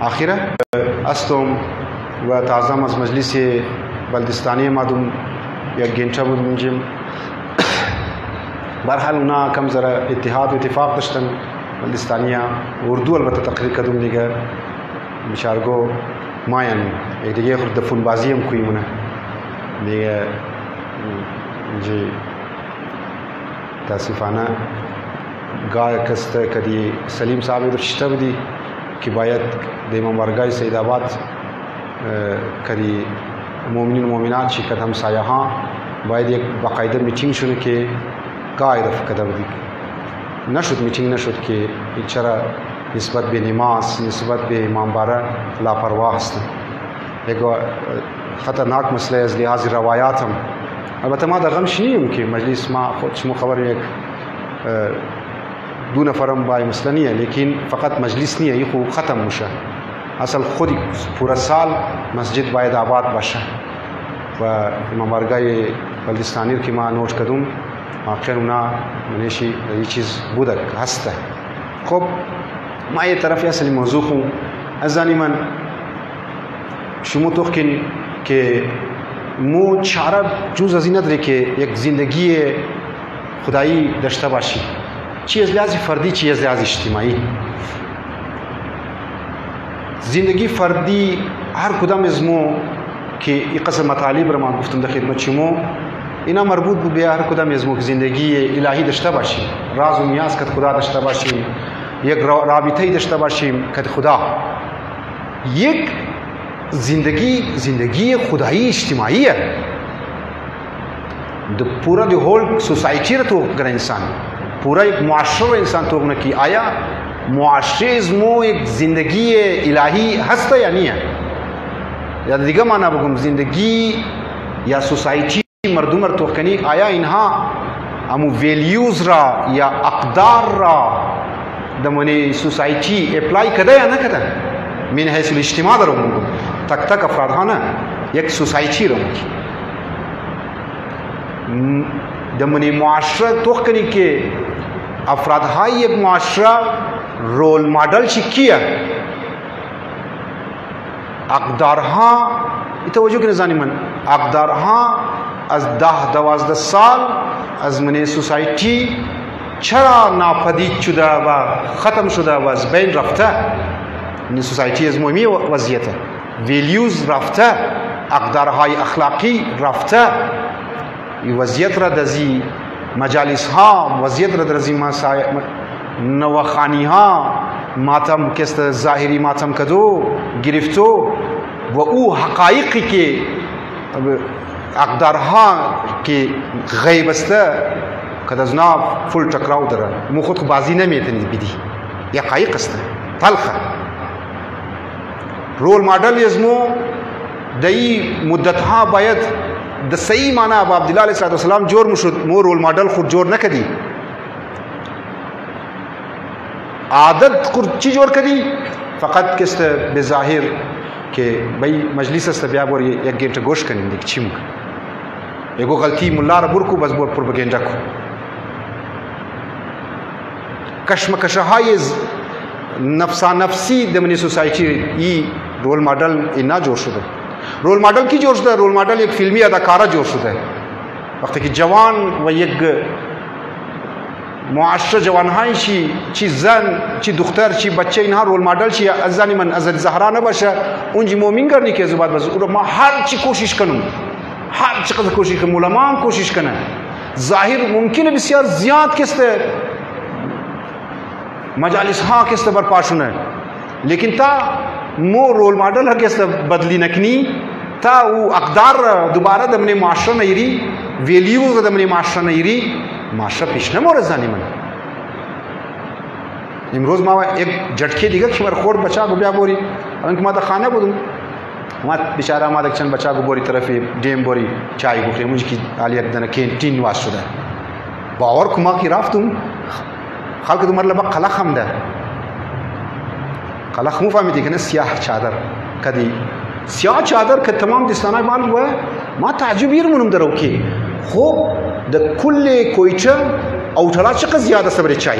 آخره استم و تعظم از مجلس بلدستانی مادم یک گنچه بود منجم برحال اونا کم ذره اتحاد و اتفاق داشتن بلدستانیا اردو البته تقریر کردم دیگه بشارگو ماین یک دیگه خود دفون بازی هم کوی منه دیگه جی تاسفانه گاه کسته کدی سلیم صاحب درشته بودی که باید د امام بارگاه سید آباد کدی مؤمنین و مؤمنات شرکت همسایه ها باید یک باقاعده میتینگ شونه که گاه دفع کده بودی نشد میتینگ نشد که چرا نسبت به نماز نسبت به امام باره لاپرواه هستن یک خطرناک مسئله از لحاظ روایات هم البته ما در غمش نیم که مجلس ما خود شما خبر یک دو نفرم بای مسئله نیه لیکن فقط مجلس نیه یه خود ختم میشه اصل خود پورا سال مسجد باید آباد باشه و امام بارگاه بلدستانی که ما نوٹ کردم واقعا اونا منشی یه چیز بودک هسته خب ما یه طرفی اصلی موضوع خو ازانی من شما توقعین که مو چاره جز از این نداره که یک زندگی خدایی داشته باشی چی از لحاظ فردی چی از لحاظ اجتماعی زندگی فردی هر کدام از مو که این قسم مطالب رو ما گفتم در خدمت شما اینا مربوط بود به هر کدام از مو که زندگی الهی داشته باشیم راز و نیاز که خدا داشته باشیم یک رابطه داشته باشیم که خدا یک زندگی خدایی اجتماعی ہے پورا دی ہول سوسائٹی رو تو اگر انسان پورا ایک معاشرہ انسان تو اگر کی آیا معاشرے ازمو ایک زندگی الہی ہستا یا نہیں ہے یا دیگه معنی بگم زندگی یا سوسائٹی مردم تو کنی آیا اینها امو ویلیوز را یا اقدار را دمونی سوسائٹی اپلائی کده یا نکده من حیث الاجتماع رو میگم تک تک افراد ها نه یک سوسایتی رو میگم دمونی معاشره تو کنی که افراد های یک معاشره رول مدل چی کیه اقدارها توجه کنید زنی من اقدارها از 10-12 سال از من سوسایتی چرا ناپدید شده و ختم شده و از بین رفته این سوسایتی از مهمی وضعیت ویلیوز رفته اقدارهای اخلاقی رفته این وضعیت را دزی مجالس ها وضعیت را درزی نوخانی ها ماتم کست ظاهری ماتم کدو گرفتو و او حقایقی که اقدارها که غیب است که از نا فل ٹکراو داره مو خود بازی نمیتونی بدی یا حقایق است تلخه رول مدل ازمو دای مدت ها باید د صحیح معنی ابو عبدالله علیه السلام جوړ مشد مو رول مدل خود جوړ نکدي عادت خود چی جوړ کدي فقط کست به ظاهر که بای مجلس است بیا بور یک گنټه گوش کنیم دیک چیم یگو غلطی مولا را برکو بس بور پروپاگاندا کو کشمکشهای نفسا نفسی دمنی سوسایتی ای رول مدل اینا جوړ شده رول مدل کی جوړ شده رول مدل یک فیلمی اداکارا جوړ شده وقتی که جوان و یک معاشره جوانهای چی زن چی دختر چی بچه اینها رول مدل چی از زنی من از زهرا نباشه اونجی مومن کرنی که زباد بس او ما هر چی کوشش کنم هر چقدر کوشش کنم علما هم کوشش کنن ظاهر ممکنه بسیار زیاد کسته مجالس ها کسته برپا شونه لیکن تا مو رول مدل هکسته بدلی نکنی تا او اقدار دوباره دمنی معاشره نیری ویلیوز دمنی معاشره نیری معاشره پیش نموره زنی من امروز ما یک جھٹکے دیگه که خورد بچا گو بیا بوری الان که ما در خانه بودم ما بیچاره ما چند بچا گو بوری طرفی دیم بوری چای بخوری مونج کی علی یک دنه کینتین واس شده باور کما کی رفتم خلق دو مرلبه قلق هم ده قلق مو فهمیدی که نه سیاه چادر کدی سیاه چادر که تمام دستانای بال هو ما تعجب یرمونم درو کی خوب د کل کویچه او چلا چقدر زیاد است برای چای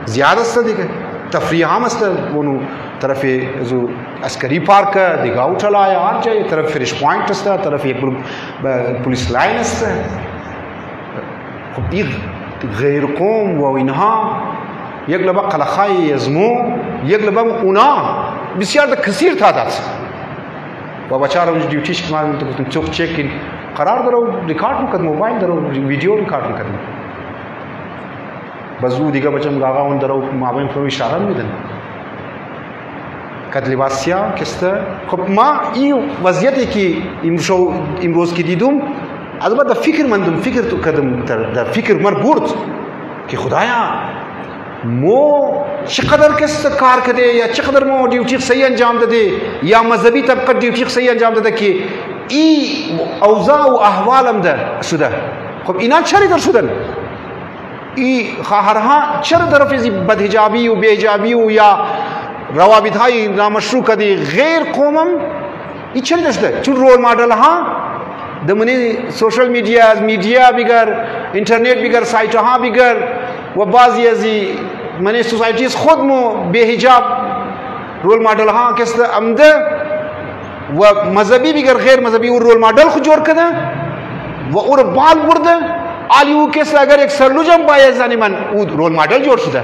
زیاد است دیگه تفریح هم است ونو तरफ जो अस्करी पार्क दिगा उठला यार जाए तरफ फिनिश पॉइंट असता तरफ एक पुलिस लाइन असता خب غیر قوم و اینها یک لبا قلخای یزمو یک لبا اونا بسیار ده کثیر تعداد و بچار اونج ڈیوٹیش که من گفتم چوک چکین قرار درو ریکارد میکرد موبایل درو ویدیو ریکارد میکرد بزو دیگه بچم گاغا اون درو مابین فرو اشاره میدن کد لباسیا کسته خب ما این وضعیتی که امروز که دیدم البته در فکر مندم فکر تو کردم در فکر مربوط که خدایا مو چقدر کس کار کرده یا چقدر مو ډیوټي صحیح انجام داده یا مذهبي طبقه ډیوټي صحیح انجام داده که ای اوضاع و احوالم ده شده خب اینا چری در شدن ای خواهرها چرا در رفضی بدحجابی و بیحجابی و یا روابط های نامشروع کردی غیر قومم ای چری در شده چون رول ماڈل ها دمنی سوشل میڈیا بگر انٹرنیٹ بگر سائٹ ها بگر و بعضی ازی منی سوسائٹیز خود مو بے حجاب رول ماڈل ها کس امده و مذهبی بگر غیر مذهبی و رول ماڈل خود جوړ کده و اور بال برده آلیو کس اگر یک سرلوجم باید زنی من او رول ماڈل جوړ شده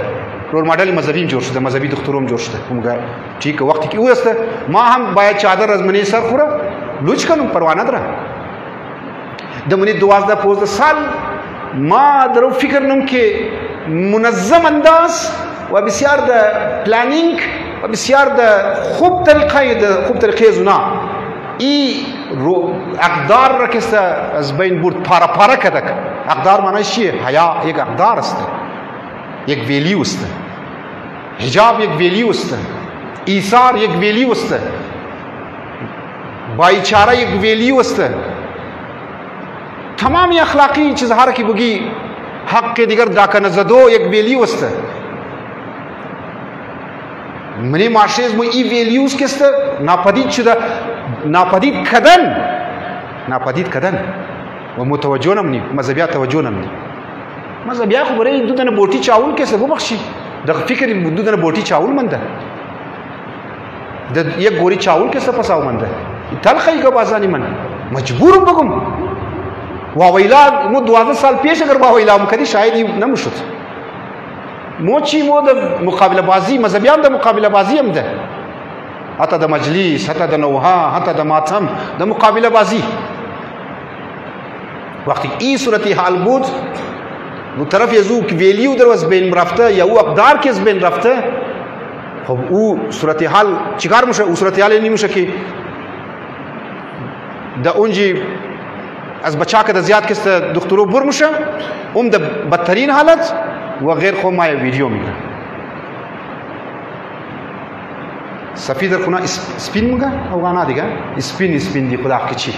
رول ماڈل مذهبی جوړ شده مذهبی دختروم جوړ شده همگا ٹھیک وقتی که او است ما هم باید چادر از منی سر خوره لوچ کنم پروانه داره دمنی 12-15 سال ما درو فکر نم که منظم انداز و بسیار ده پلانینگ و بسیار ده خوب طریقه زنا ای اقدار را کسته از بین برد پارا کدک اقدار معنی چیه؟ حیا یک اقدار است یک ویلیو است حجاب یک ویلیو است ایثار یک ویلیو است بایچاره یک ویلیو است تمامی اخلاقی چیزها را که بگی حق دیگر داکن زدو یک ویلیو است منی معاشرز مو ای ویلیوز کسته ناپدید شده ناپدید کدن و متوجه نمونی مذهبیات توجه نمونی مذهبیات خو برای دودن بوٹی چاول کسته ببخشی در فکر دودن بوٹی چاول منده در یک گوری چاول کسته پساو منده تلخی که بازانی من مجبورم بگم واویلا مو 12 سال پیش اگر واویلا مکدی شاید نمیشد مو چی مو د مقابله بازی مذهبیان د مقابله بازی هم ده حتی د مجلس حتی د نوها حتی د ماتم د مقابله بازی وقتی این صورتی حال بود دو طرف یزو که ویلیو در از بین رفته یا او اقدار که از بین رفته خب او صورتی حال چیکار میشه او صورتی حال نمیشه که د اونجی از بچا که د زیاد کسته دخترو بر میشه د بدترین حالت و غیر خو ما ویدیو میگه سفید در خونه سپین میگه افغانا دیگه سپین دی خدا کی چی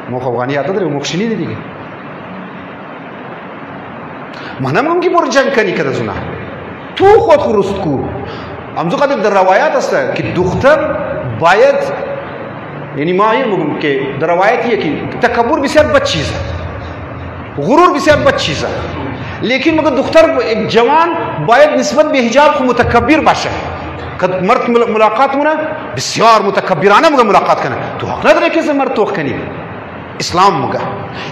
مو افغانی یاد داره مو شنیدی دیگه منم کی بر جنگ کنی کده زونه تو خود خرست کو امزو قدر در روایات است که دختر باید یعنی ما یہ بگم که در روایت یہ کہ تکبر بسیار بد چیز ہے غرور بسیار بد چیز ہے لیکن مگر دختر ایک جوان باید نسبت به حجاب خو متکبر باشه که مرد ملاقات مونه بسیار متکبرانه مگر ملاقات کنه تو حق نداره که مرد توخ کنی اسلام مگر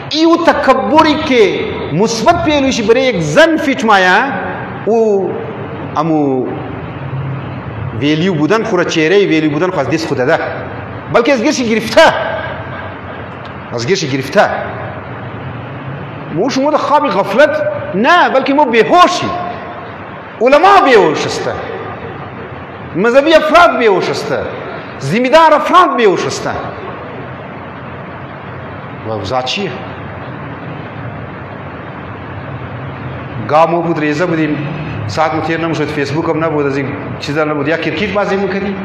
ایو تکبری که مثبت پیلوشی برای یک زن فیچ مایا او امو ویلیو بودن خورا چهره ویلیو بودن خو از دست خود ده بلکه از گیرش گرفته مو شما ده خواب غفلت نه بلکه مو بیهوشی علما بیهوش است مذهبی افراد بیهوش است ذمه‌دار افراد بیهوش است و اوضاع چیه گامو بود ریزه بودیم ساعت متیر نمیشد فیسبوک هم نبود از این چیزا نبود یا کرکیت بازی میکردیم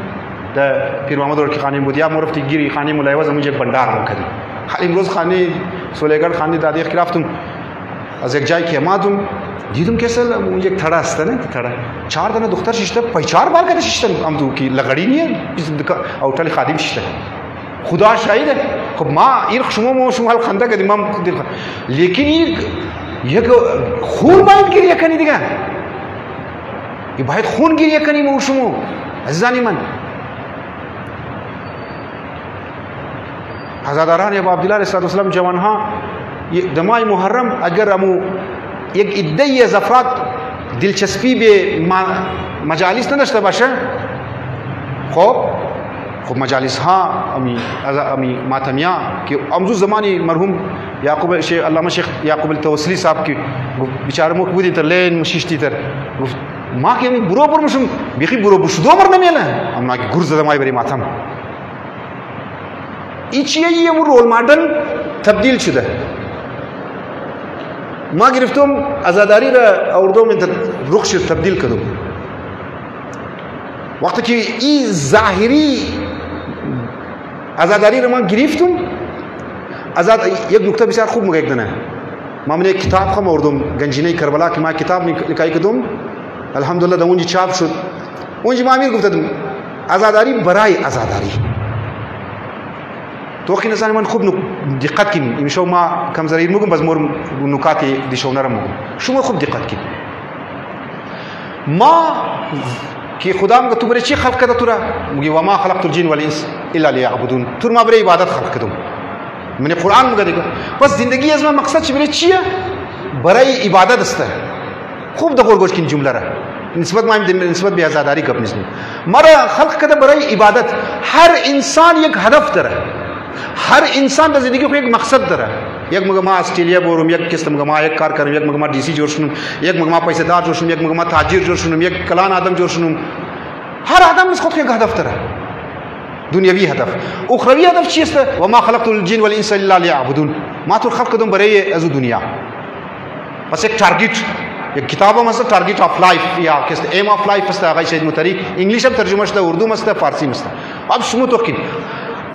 در پیر محمد ورکی خانی بود یا مرفتی گیری خانی ملایوز همونجا یک بندار میکردیم امروز خانی سولیگرد خانی دادی رفتم از یک جایی که آمدم دیدم که اصلا اون یک تھڑا است نه تھڑا 4 دانه دختر شیشته 4 بار کرده شیشته هم تو کی لغړی نه اوټل خادم شیشته خدا شاهده خب ما این شما حال خنده کردیم ما لیکن یک خون باید گریه کنی دیگه باید خون گریه کنیم و شما अज़ीज़ान ईमान हज़ादारान अबू अब्दुल्लाह अलैहिस्सलाम जवान हाँ ये दमाई मुहर्रम अगर अमू एक इद्दई ज़फ़रात दिलचस्पी बे मजालिस न नश्ता बाशा खूब मजालिस हाँ अमी मातमिया कि अमजू ज़मानी मरहूम याकूब शेख अल्लामा शेख याकूब तवसली साहब की बेचारा मुख बुदी तर लेन मुशिष्टी तर माँ के बुरोबर मुशुम बिखी बुरो बुशदो मर न मेला अम्मा की गुर्ज़ दमाई बरी मातम इचिए ये वो रोल मॉडल तब्दील शुदा माँ गिरफ्तुम आज़ादारी रा औरदों में रुख से तब्दील करूँ वक्त की ई ज़ाहिरी आज़ादारी रा माँ गिरफ्तुम आज़ाद एक नुक्ता बिचार खूब मुझे एक दिन है माँ मैंने किताब का औरदों गंजीने करबला की माँ किताब निकाई कदूम अल्हम्दुलिल्लाह दाऊंजी छाप शुद उनजी माँ मेरे गुफ्ता तुम आज़ादारी बराई आज़ादारी तो कि नज़ान मन खूब दिक्कत की इमशो माँ कम ज़रीर मुगम बस मोर नुकाते दिशो नरम मुगम शुमा खूब दिक्कत की माँ कि खुदा मग तू बरे ची खल्क कदा तुरा मुगी वमा खलक़तुल जिन्न वल इंस इल्ला लियअबुदून तुर माँ बरे इबादत खल्क कदम मैंने कुरान मग देखा बस जिंदगी अज़मा मकसद ची बरे चिया बराई इबादत अस्ता है खूब दखोर गोश किन जुमला रहा निस्बत माइम दिन में निस्बत भी आज़ादारी कब निस्बत मरा खल्क कदा बराई इबादत हर इंसान एक हदफ दरा हर इंसान ज़िंदगी को एक मकसद दरा एक मगमा ऑस्ट्रेलिया बोरूम एक किस्त मगमा एक कार करूँ एक मगमा डीसी जोड़ सुनूँ एक मगमा पैसेदार जोड़ सुनूँ एक मगमा ताजिर जोड़ सुनूँ एक कलान आदम जोड़ सुनूँ हर आदम इसको एक हदफ दरा दुनियावी हदफ उखरवी हदफ चीज़ था वमा खलक़तुल जिन्न वल इंसा इल्ला लियअबुदून मातुर खल्क़ कदम बरे अज़ु दुनिया बस एक टारगेट एक किताबों में से टारगेट ऑफ लाइफ या किस्त एम ऑफ लाइफ मस्ता आगे शेद मुतरी इंग्लिश में तर्जुमा मस्ता उर्दू मस्ता फारसी मस्ता अब शुरू तो किन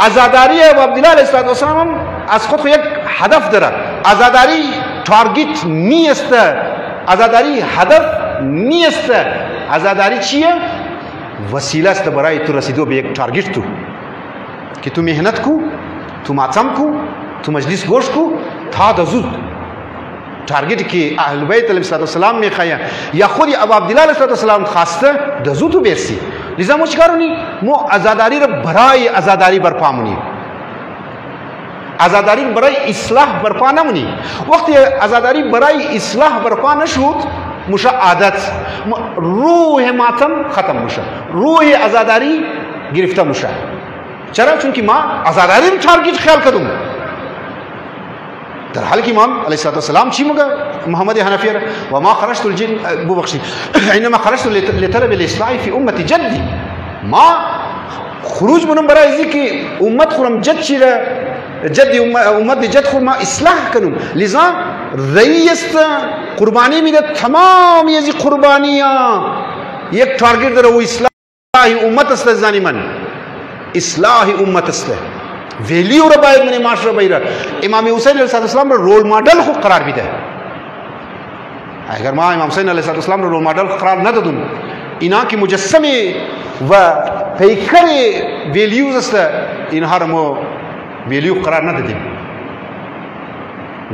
आज़ादारी है अब्दुल्लाह अलैहिस्सलाम असको तो एक हदफ दरा आज़ादारी टारगेट नहीं अस्ता आज़ादारी हदफ नहीं अस्ता आज़ादारी चिया वसीला अस्ता बराई तू रसीदो बे एक टारगेट तू कि तू मेहनत को तू मातम को तू मजलिस गोश को था दजुद टारगेट की अहल बैत अलैहिस्सलाम में खाया या खुद अब अब्दुल्लाह अलैहिस्सलाम खास्ता दजुद बेरसी लिजा मुश्कारोनी मो आज़ादारी रे बराई आज़ादारी बरपा मुनी आज़ादारी बराई इस्लाह बरपा न मुनी वक्त आज़ादारी बराई इस्लाह बरपा न शूत मुशा आदत रूह मातम ख़त्म मुशा रूह आज़ादारी गिरफ्ता मुशा चरा चूंकि माँ आज़ादारी में टारगेट ख्याल करूँ दरहाल की इमाम अलैहिस्सलाम छी मगा मोहम्मद हनफी वमा खरजतुल जिन्न बु बख्शी इन्नमा खरजतु लितलबिल इस्लाह फी उम्मती जद्दी माँ खुरूज बनम बराई की उम्मत खुरम जद चिरा जद्दी उम्मत जद खुरमा इस्लाह करूँ लिजा रईस कुर्बानी में तमाम ये कुर्बानियाँ एक टारगेट दर वो इस्लाह उम्मत अस्ते जानी मन इस्लाह उम्मत अस्ते वैल्यू रबायत मैंने माशरा बैरा इमाम हुसैन अलैहिस्सलाम रोल मॉडल को करार भी दे अगर माँ इमाम हुसैन अलैहिस्सलाम रोल मॉडल को करार न दूँ इना की मुजस्समे व पैकरे वैल्यूज अस्ता इनहार मो वैल्यू करार न दें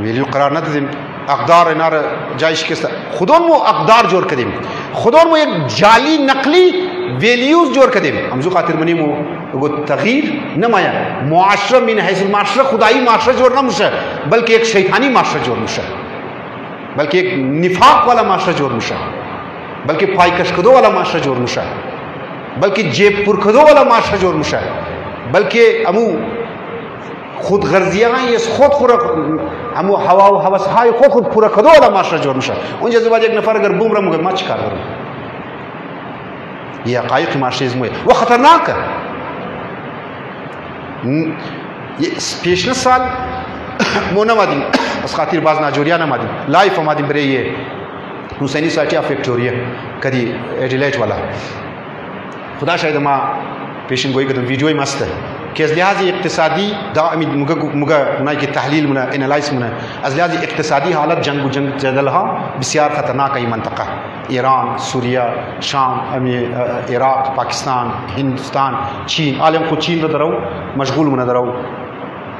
वैल्यू करार न दें अकदार इनार जायश के खुदों मो अकदार जोड़ कदम खुदों मो एक जाली नकली वैल्यूज जोड़ कदम हमजो खातिर मनी मो वो तगीर न माया मुआशरा मिन हैसिल माशरा खुदाई माशरा जोड़ना मुशा बल्कि एक शैतानी माशरा जोड़ मुशा बल्कि एक निफाक वाला माशरा जोड़ मुशा बल्कि पाइकशकदो वाला माशरा जोड़ मुशा बल्कि जेब पुरखदो वाला माशरा जोड़ मुशा बल्कि अमू खुद गर्जियाँ ये खुद खुरा अमू हवा हवस हाय खुद पूरा खदो वाला माशरा जोड़ मुशा उन जैसे बाज एक नफर अगर बुमरा मुगर मच कर ये अकायद माशरे में वो खतरनाक है ये पेशना साल मोना मादी बस खातिर बाज नाजोरिया ना मादी लाइफ हमारी बरे ये हुसैनी सोसाइटी ऑफ विक्टोरिया कदी एडिलेट वाला खुदा शायद माँ पेशन गोई कदम वीडियो ही मस्त है कि लिहाज इक्तिसादी दामी मुगा ना की तहलील मुना एनालाइज मुना अज लिहाज इक्तिसादी हालत जंग जदल हाँ बिस्यार ख़तरनाक ही मनतक़ा ईरान सूरिया शाम इराक़ पाकिस्तान हिंदुस्तान चीन आलम को चीन दराऊ मशगूल मुना दराऊ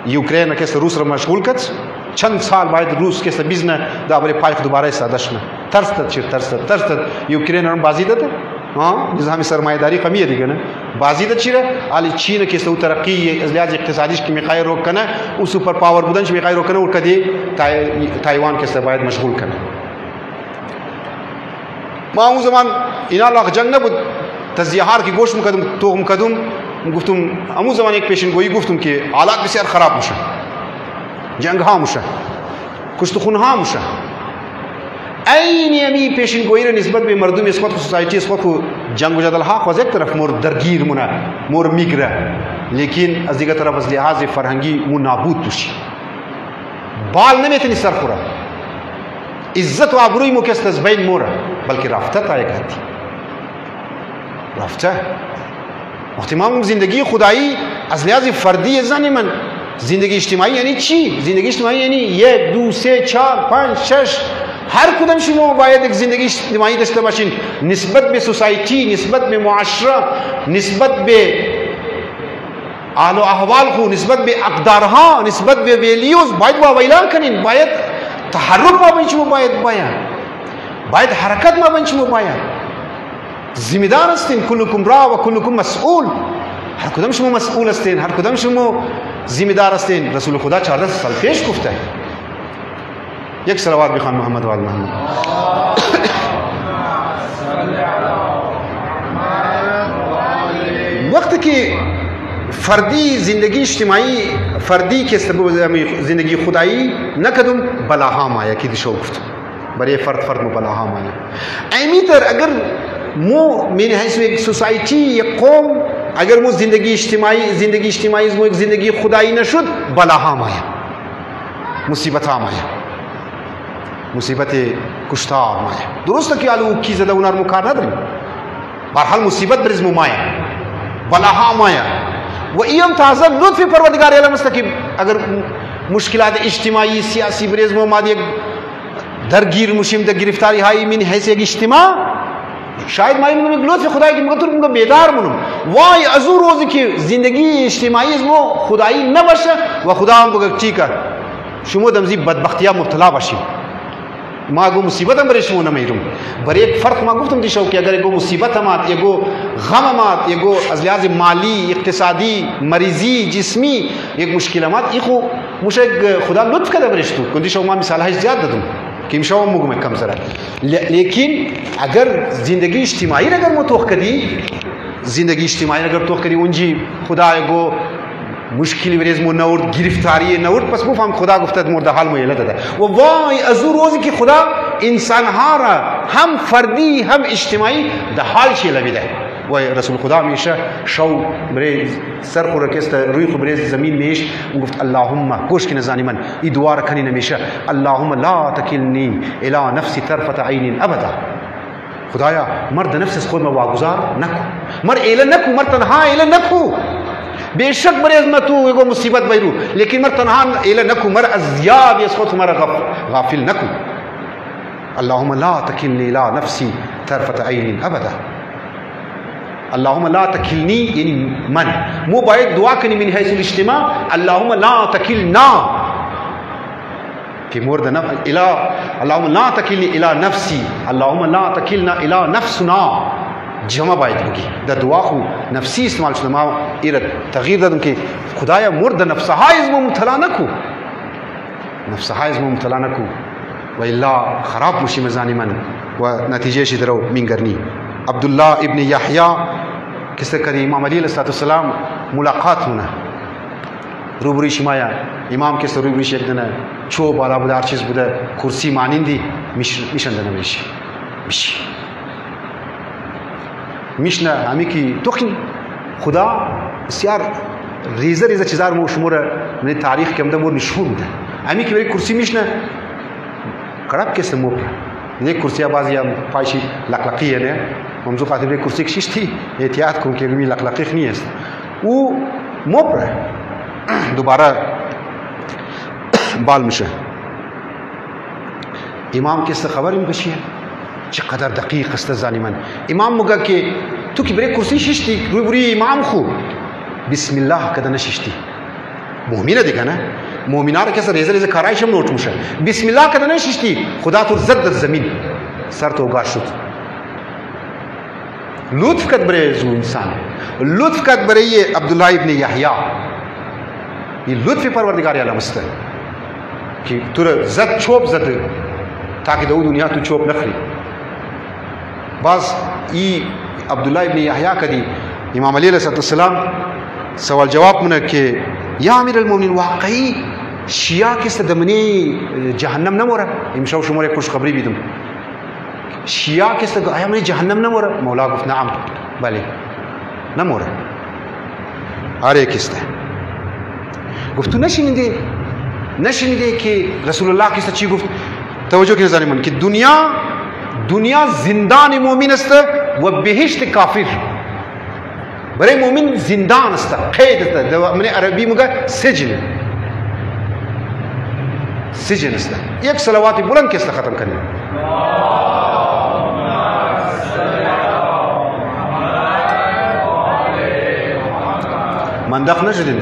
यूक्रेन के रूस मशगूल कच चंद साल बाद रूस के बिजन दाबरे फाइक दोबारा सादश में तरसत यूक्रेन बाजी दे हाँ निज़ाम सरमायादारी कमी है दिखना बाजी तो चिरा आली चीन के सौ तरक्की लिहाज इक़्तिसादी की मिकाई रोक करना उस सुपर पावर बुदन की मिकाई रोक करना उनका दे ताइवान के सबायद मशगूल करना माऊ जमान इना लाख जंग न तजियाहार की गोश्त मुकदम तो मुकदम गुफ्तुम अमू जमान एक पेशन गोई गुफ्तुम के आलात बसियार ख़राब मुशा जंग हाँ मुशा कुछ तो खुन हाँ मुशा ऐनी अमी पेशन गोई नस्बत में मर्दूम इस वक्त सोसाइटी इस वक्त जंग जदल हाँ ख़ुद एक तरफ मोर दरगीर मुना मोर मिग्रा लेकिन अजीगा तरफ अज लिहाज फरहंगी मु नाबूद तुशी बाल न में इतनी सरफुरा इज्जत व आबरूई मुकेस तजबैन मोरा बल्कि राफ्ता ताय कहती राफ्ता मुख्तमाम ज़िंदगी खुदाई अजलियाज फ़र्दी जानी मन ज़िंदगी इज्तिमाई यानी ची ज़िंदगी इज्तिमाई यानी 1 2 3 4 5 6 हर कुदम शुमो बायद एक ज़िंदगी इज्तिमाई दस्तमशीन निस्बत में सोसाइटी निस्बत में मुआशरा निस्बत में आलो अहवाल को निस्बत में अक़दार हाँ निस्बत में वैल्यूज़ बायद वाइलान कनिन बायद तहर्रुक मा बंचमो बायद हरकत मा बंचमो बायद जिम्मेदार अस्तिन कुल्लुकुम रा व कुल्लुकुम मसऊल हर कुदम शुमो मसऊल अस्तिन हर कुदम शुमो जिम्मेदार अस्तिन रसूल खुदा 14 साल पेश गुफ्ता है एक सलावत बिखान मोहम्मद वाल मोहम्मद वक्त की फ़र्दी ज़िंदगी इज्तिमाई फ़र्दी के ज़िंदगी खुदाई न कदम बलाहा माया की दिशो गुफ्त बड़े फ़र्द में बलाहा माया ऐमी तर अगर मो मेरे है एक सोसाइटी या कौम अगर मो ज़िंदगी इज्तिमाई मो एक ज़िंदगी खुदाई न शुद बलाहा माया मुसीबत माया मुसीबत कुश्ता माया दुरुस्त कि आलू की ज़्यादा उनार मुकार न दरें बहरहाल मुसीबत ब्रिज़ माया बलाहा माया व इयम ताज़ा लुत्फ़ परवरदिगार आलम मुस्तकीम अगर मुश्किलात इज्तिमाई सियासी ब्रिज़ मादी दरगीर मुशिम द गिरफ्तारी हाई मिन हैसियत इज्तिमा शायद माई मुन लुत्फ़ खुदाई की मगर तुम बेदार मुन वाई अज़ू रोज़ की ज़िंदगी इज्तिमाई वो खुदाई न बशा व खुदा हमको चीका शुमो दमजी बदबख्तिया मुब्तला बशी मागो मुसीबत हम बरेशमो न महरूम बर एक फ़र्क मागो तुम दिशो कि अगर एगो मुसीबत हमात एगो गम हमात एगो अज़लियाज माली इक़्तिसादी मरीज़ी जिस्मी एक मुश्किल हमात इखो मुझे खुदा लुत्फ़ का बरेशतू कुछ दिशो मा मिसाल है ज़्यादा तुम कि शो मुग में कम ज़रा लेकिन अगर ज़िंदगी इज्तिमाई अगर मो तोख कदी ज़िंदगी इज्तिमाई अगर तोख कदी उनजी खुदा एगो मुश्किल वरेज मो नौर गिरफ्तारी नौर पस मुफाम खुदा गुफ्तत मोर दहाल मो येला ददा वो वाई अज़ू रोज़ की खुदा इंसान हारा हम फर्दी हम इज्तिमाई दहाल छे लबिदा वह रसूल खुदा हमेशा शौ बरे सर को रकेस्त रुई को बरे ज़मीन में गुफ्त अल्लाहुम्मा कोश की नज़ानी मन ये दुआ रखनी हमेशा अल्लाहुम्मा ला तकिलनी इला नफ्सी तरफत ऐनिन अबदा खुदाया मर्द नफ्स खुद में वागुजार नखो मर एला नखो मर तन्हा एला नखो बेशक बरेज में तू एगो मुसीबत बैरू लेकिन मर तन्हा एला नखो मर अज़ियाब ये खुद तुम्हारा गाफिल नखो अल्लाहुम्मा ला तकिलनी इला नफ्सी तरफत ऐनिन अबदा अल्लाहुम्मा ला तकिलनी यानी मन मो बायद दुआ कनी मिन हैसिल इज्तिमा अल्लाहुम्मा ला तकिलना कि मोर द इला अल्लाहुम्मा ला तकिलनी इला नफ्सी अल्लाहुम्मा ला तकिलना इला नफ्सना जमा बायद होगी द दुआ को नफ्सी इस्तेमाल शुदा मा इरत तगीर दम के खुदाया मोर द नफ्सहाइज मो मुतला नखो नफ्सहाइज मो मुतला नखो व इल्ला खराब मुशी मजानी मन व नतीजे शी दरो मिंगरनी अब्दुल्ला इब्न याहया किस करी इमाम अली अलैहिस्सलाम मुलाकात होना रूबरी शिमाया इमाम के रूबरी शेख दना छो बाला बुदार चीज बुदा कुर्सी मानिंदी मिशन दना मिशी मिशना हमी की तोखी खुदा सियार रीज़ा चीज़ार मो शुमोर ने तारीख के अंदर मोर निशून दा हमी की मेरी कुर्सी मिशना कड़प के समो ये कुर्सियाँ बाजी या पाइशी लकलकी है ने हमजो खातिर एक कुर्सी की थी एहतियात को कि भी लकलकी नहीं है वो मोप रहा दोबारा बाल मिशे इमाम किस खबर में बची है चकदर दकीक खस्त जानिमन इमाम मुगा के तो कि बरे कुर्सी शिश्ती बुरी इमाम खो बिस्मिल्लाह कदन शिश्ती मोमिना देखा ना मोमिनार कैसा रेज़र रेज़र खराइशम नोट मुशा बिस्मिल्लाह कदन शिश्ती खुदा तो जद्द ज़मीन सर तो गाशुत लुत्फ कद बरे जू इंसान लुत्फ कद बरे ये अब्दुल्लाह इब्न यहया ये लुत्फ परवरदिगार आलम मस्त कि तुर जद छोप जद ताकि दो दुनिया तू छोप नखरी बस ई अब्दुल्लाह इब्न यहया कदी इमाम अली अलैहिस्सलाम सवाल जवाब मन के या अमीर अल-मोमिनीन वाकई शिया किस दमनी जहन्नम न मोरा इमशा शुमर एक खुशखबरी भी तुम शिया किस आया मैं जहन्नम न मोरा मौला गुफ्त नाम भले न मोरा अरे किस्त गुफ्तु नशिंदे कि रसूलुल्लाह की सच्ची गुफ्त तवज्जो के जालिमन कि दुनिया जिंदान मोमिन अस्त व बेहिश्त काफिर बरे मोमिन जिंदान अस्त कैद अस्त मैंने अरबी में सिजन अस्त एक सलावात बुलंद के खत्म करने मंदख न शदीन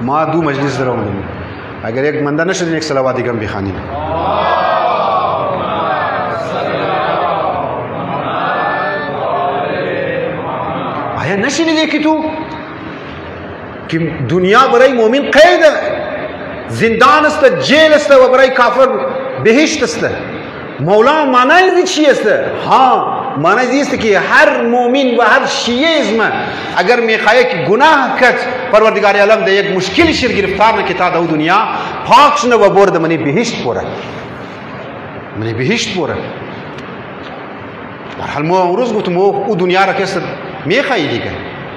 माँ दू मजलिस दर अगर एक मंदा न शदीन एक सलावाती गम भी खानी आया नशीनी देखी तू कि दुनिया बराई मोमिन कैद जिंदान अस्त जेल अस्त व बराई काफर बेहिश्त अस्त मौला माना दिची अस्त हाँ माना दिस्त कि हर मोमिन व हर शियेज़ में अगर मैं खाए कि गुनाह कच परवरदिगार आलम दे एक मुश्किल शिर गिरफ्तार न किता दो दुनिया फाक्स न व बोर्ड मनी बेहिश्त पोरा मनी बेहिश्त पोरा हल मो रोज गुत मो उ दुनिया रखे मे खाई दी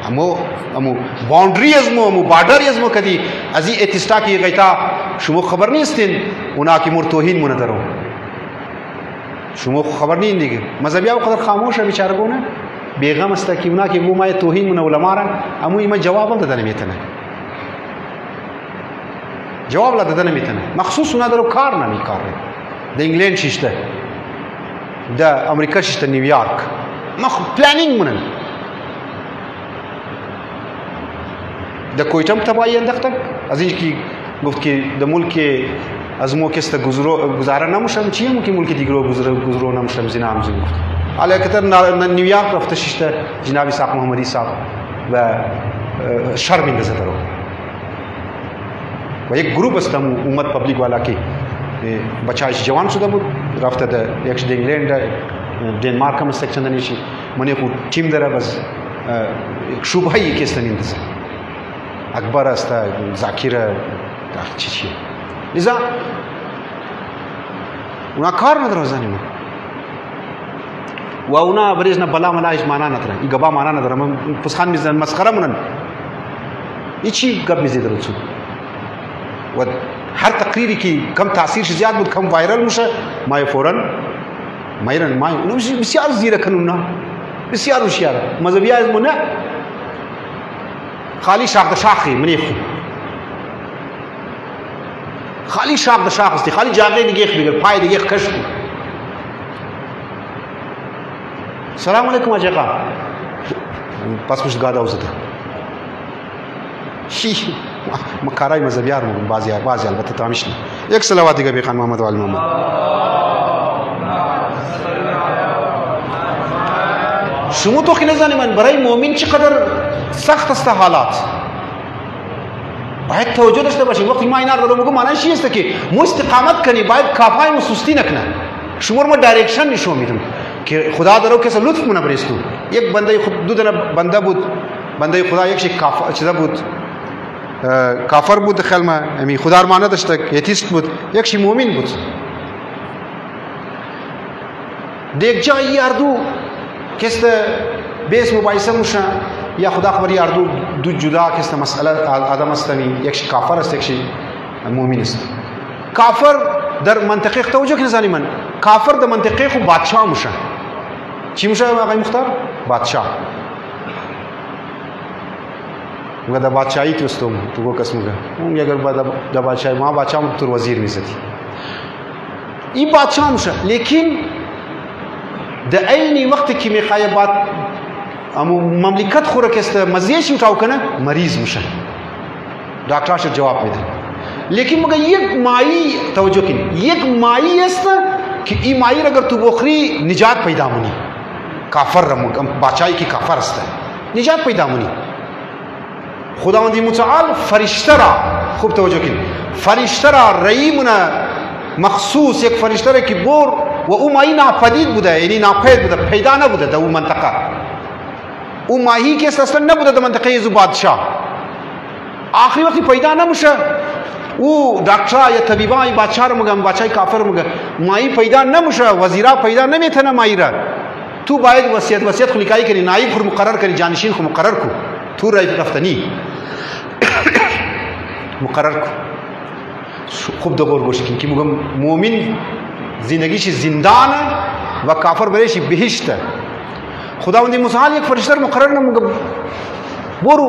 अमो बाउंड्री अजमो बॉर्डर अजमो कदी अजी एतिस्टा की गईता शुमो खबर नहीं स्थिन उना की मुर तोहीन मुनदरो शुमो खबर नहीं दी मजहबिया कदर खामोश है बेचारा को ना बेगम अस्ता की उना की वो माए तोहीन मुन उलमारा अमु इमा जवाब हम दने मेतना जवाब ला दने मेतना मखसूस उना दरो कार ना नहीं कार द इंग्लैंड शिश्ता द अमेरिका शिश्ता न्यूयॉर्क मख प्लानिंग मुनन द कोयटम तबाही अंदक तक अजीज की गुफ्त की द मुल्क के अजमो किस्त गुजारा ना मुशम चाहिए कि मुल्क दिगरो गुजरो ना मुशम जिनाम जिन आले कतर न्यूयॉर्क रफ्त शिश्ता जनाब साहब मोहम्मदी साहब व शर्मिंदा सदरो व एक ग्रुप अस्तम उम्मत पब्लिक वाला की बच्चा जवान शुदा बुद रफ्त द एक इंग्लैंड डेनमार्क में सेक्शन दनिशी मने को टीम दरा बस एक शुभ ही किस्त निंदस अकबर अस्ता जाकिर अच्छी लिजा उना कार न दरोजानी में वा उना बरेज न बला मला इस माना न तरह गबा माना न तरह हम पुस्खान मिज़न मस्खरा मुनन इची गब मिज़े दरोचु व हर तकरीर की कम तासीर से ज़्यादा कम वायरल मुशा माय फौरन मायरन माय उन्हें बिस्यार ज़ीरा खनुना बिस्यार उशियार मज़हबिया इस मुन्ना खाली शाख शाखी मनीखू खाली शाख शाख खाली जागे निगेख बिगर फाय निगेख खशकू सलाम अलैकुम अजका पास कुछ गादा उजता शी मकाराई मजहबियार मुगन बाज़ अलबत्ता तामिश एक सलावाती का बेखान मोहम्मद वाल मोहम्मद शुमु तो खिलजानी मन बराई मोमिन ची कदर सख्त अस्ता हालात बायद तवज्जो दश्ता बाशी वक्त मायनार दरो मुगो माना शी कि मु इस्तिकामत कनी बायद काफाई मु सुस्ती नकना शुमर में डायरेक्शन निशो मिदम कि खुदा दरो के सब लुत्फ मुना बरिस्तु एक बंदा खुद दना बंदा बुद बंदा खुदा एक शे काफा चिदा बुद काफर बुद ख्याल में अमी खुदा माना दश्ता एथिस्ट बुद एक शे मोमिन बुद देख जा ये अर्दू किस्त बेस मुबाइसा मुशा या खुदा खबर यार्दू दू जुदा किस्त मसला आदम अस्तमी एक काफर अस्त एक मोमिन अस्त काफर दर मंतक़े तवज्जो के निज़ानी मन काफर द मंतक़े को बादशाह मुशा ची मुशा आगे मुख्तार बादशाह मगर द बादशाही तो स्तोम तो वो कसम का अगर द बादशाह वहाँ बादशाह मुख्तर वजीर में से थी ये बादशाह मुशा लेकिन द ऐनी वक्त की में खाया बात ममलिकत खुर के मज़ीश उठाओ कना मरीज मुशा डॉक्टर से जवाब में दे लेकिन मगर ये माई तवज्जो की एक माई ऐसा कि ई माई अगर तू बोखरी निजात पैदा होनी काफर बाचाई की काफर हस्ता है निजात पैदा मुनी खुदावंदी मुतआल फरिश्तरा खूब तवज्जो की फरिश्तरा रईमुना मखसूस एक फरिश्तरा की बोर व उमाई नापदीद बुदा यानी नापैद बुदा पैदा न बुदा उ मंतका उमाही के ससन न बुदा मंतका ये बादशाह आखिरी वक्त पैदा न मुशा वो डॉक्टर या तबीबा ये बादशाह मगम बादशाह काफर मगम माई पैदा न मुशा वजीरा पैदा न में था न माईरा तू बायद वसियत खुलिकाई करी नाइब खुर मुकर्रर करी जानशीन खुर मुकर्रर को तू रही रफ्तनी मुकर्रर को खूब दगोर गोश की मुगम मोमिन जिंदगी से जिंदान व काफर बरे शी बिहिश्त खुदावंदी मुसाल एक फरिश्ता मुकर्रर न मुगम बोरू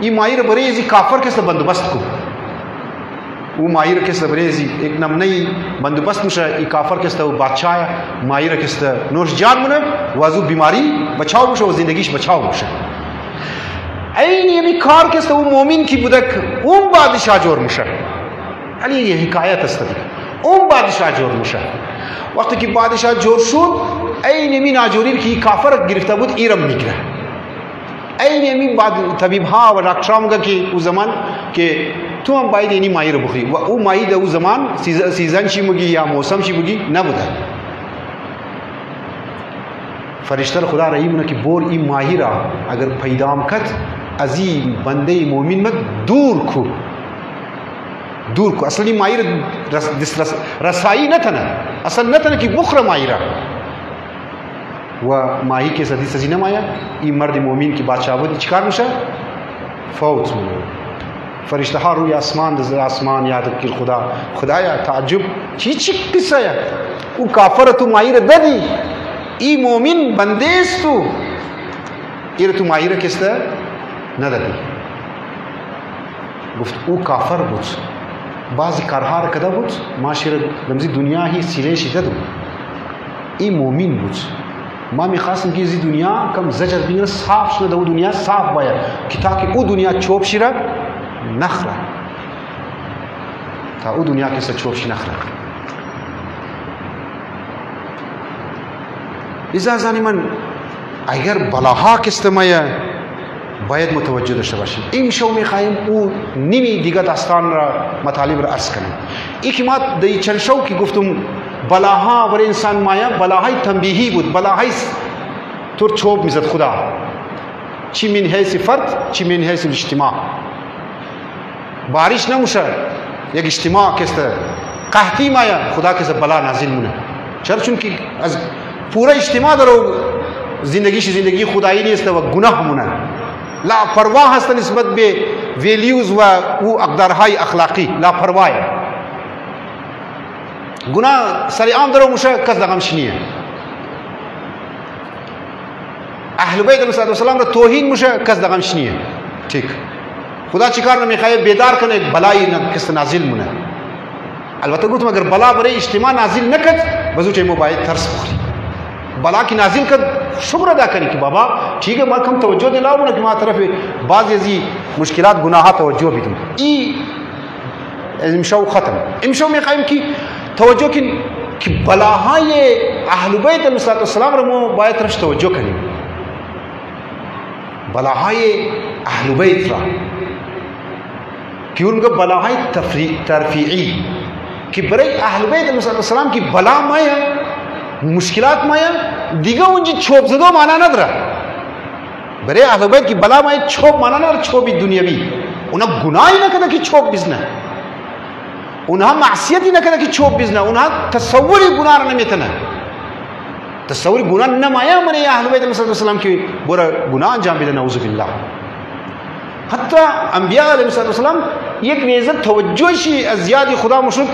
ये माहिर बरेजी काफर के सब बंदोबस्त को वो माहिर के सब बरेजी एक नम नई बंदोबस्त मुशा ये काफर के सब बादशाह माहिर के सब नोश जान मुने वाजू बीमारी बचाओ मुशा वो जिंदगी से बचाओ मुशा ऐन ये भी कार के सब मोमिन की बुदक उम बादशाह जोर मुशा अली ये हिकायत अस्तदी उम बादशाह जोर मुशा वक्त की बादशाह जोर शुद ऐन ये नाजोरीर की काफर गिरफ्तार बुद इरम निकला ऐन ये बाद तबीब हाँ व डॉक्टराम का कि उस जमान के तुम हम बाई देनी माहिर बुखरी व वो माही द उस जमान सीजन शी मुगी या मौसम शी मुगी न बुधा फरिश्तर खुदा रही मुना कि बोर ई माहिरा अगर फैदाम खत अजीम बंदे मोमिन मत दूर को असली माहिर रसाई न था ना असल न था ना कि बुखरा माहिरा वह माही के सदी सजी न माया ई मर्द मोमिन की बादशाह वो चिकार मुशा फौज फरिश्ता हारू या आसमान याद कि खुदाया ताजुब चीचिक किस्सा वो काफर तू माहिर ददी ई मोमिन बंदेस तू इर तू माहिर किस्सा न ददी गुफ्त वो काफर बुझ बाजी कारहार कदा बुझ माशिर रमजी दुनिया ही सिले शिदद ई मोमिन बुझ मामी खास की जी दुनिया कम जजर बिना साफ शुदा वो दुनिया साफ बाया कि ताकि वो दुनिया चोप शिरा नखरा था वो दुनिया के से चोप शी नखरा इज़ा जानिमन अगर बलाहा किस्तमया बायद मुतवज्जो दशबाशी इन शो में कायम वो निमी दिगत आस्तान रा मतालिब रा अर्ज करें इकमात दई चंशौ की गुफ्तुम बलाहा वर इंसान माया बलाहाई तंबीही बुद बलाहाई तुर छोब मिजत खुदा चिमिन है सिफत चिमिन है सिल इज्तिमा बारिश न मुशा एक इज्तिमा किस्त कहती माया खुदा के सब बला नाजिल मुना चर्चुन की पूरा इज्तिमा दरो जिंदगी से जिंदगी खुदाई नहीं इस्ता गुनाह मुना लापरवाह हस्त निस्बत बे वैल्यूज व वो अकदारहाई अखलाकी लापरवाह गुना सरे आम दरो मुशा कस दगम शनी है अहल बैत अलैहि सलाम रा तौहीद मुशा कस दगम शनी है ठीक खुदा चिकार न मिखाए बेदार कने बलाई न किस नाजिल मुना अलबत्ता गुत मगर बला बरे इज्तिमा नाजिल न कत बजुचे मोबाइल थर्स बुखरी बला की नाजिल कर शुक्र अदा करें कि बाबा ठीक है मरकम तवज्जो दिलाओ ना कि वहाँ तरफ बाज़ यजी मुश्किलात गुनाह तवज्जो भी तुम ई इमशो ख़त्म इमशो में कायम की तवज्जो कि बलाहा ये अहल बैत अलैहिस्सलाम रमो बाय तरफ तवज्जो करें बलाहा ये अहल बैत रा कि उनका बलाहा तरफीई कि बरे अहल बैत अलैहिस्सलाम की बला माया मुश्किलात माया दिगा उनकी छोप जदो माना न दरा बरे अहल बैत की बला माया छोप माना न छोपी दुनियावी उन्हें गुनाह ही न कदा कि छोप बिजना उन्हें मासियत ही न कदा कि छोप बिजना उन्हें तसव्वुर गुनाह न मितना तसव्वुर गुनाह न माया मने अहल बैत अलैहिस्सलाम की बुरा गुनाह अंजाम बिना नऊज़ु बिल्लाह हत्ता अंबिया अलैहिस्सलाम एक नेज़त तवज्जो शी अज़ियादी खुदा मुशरिक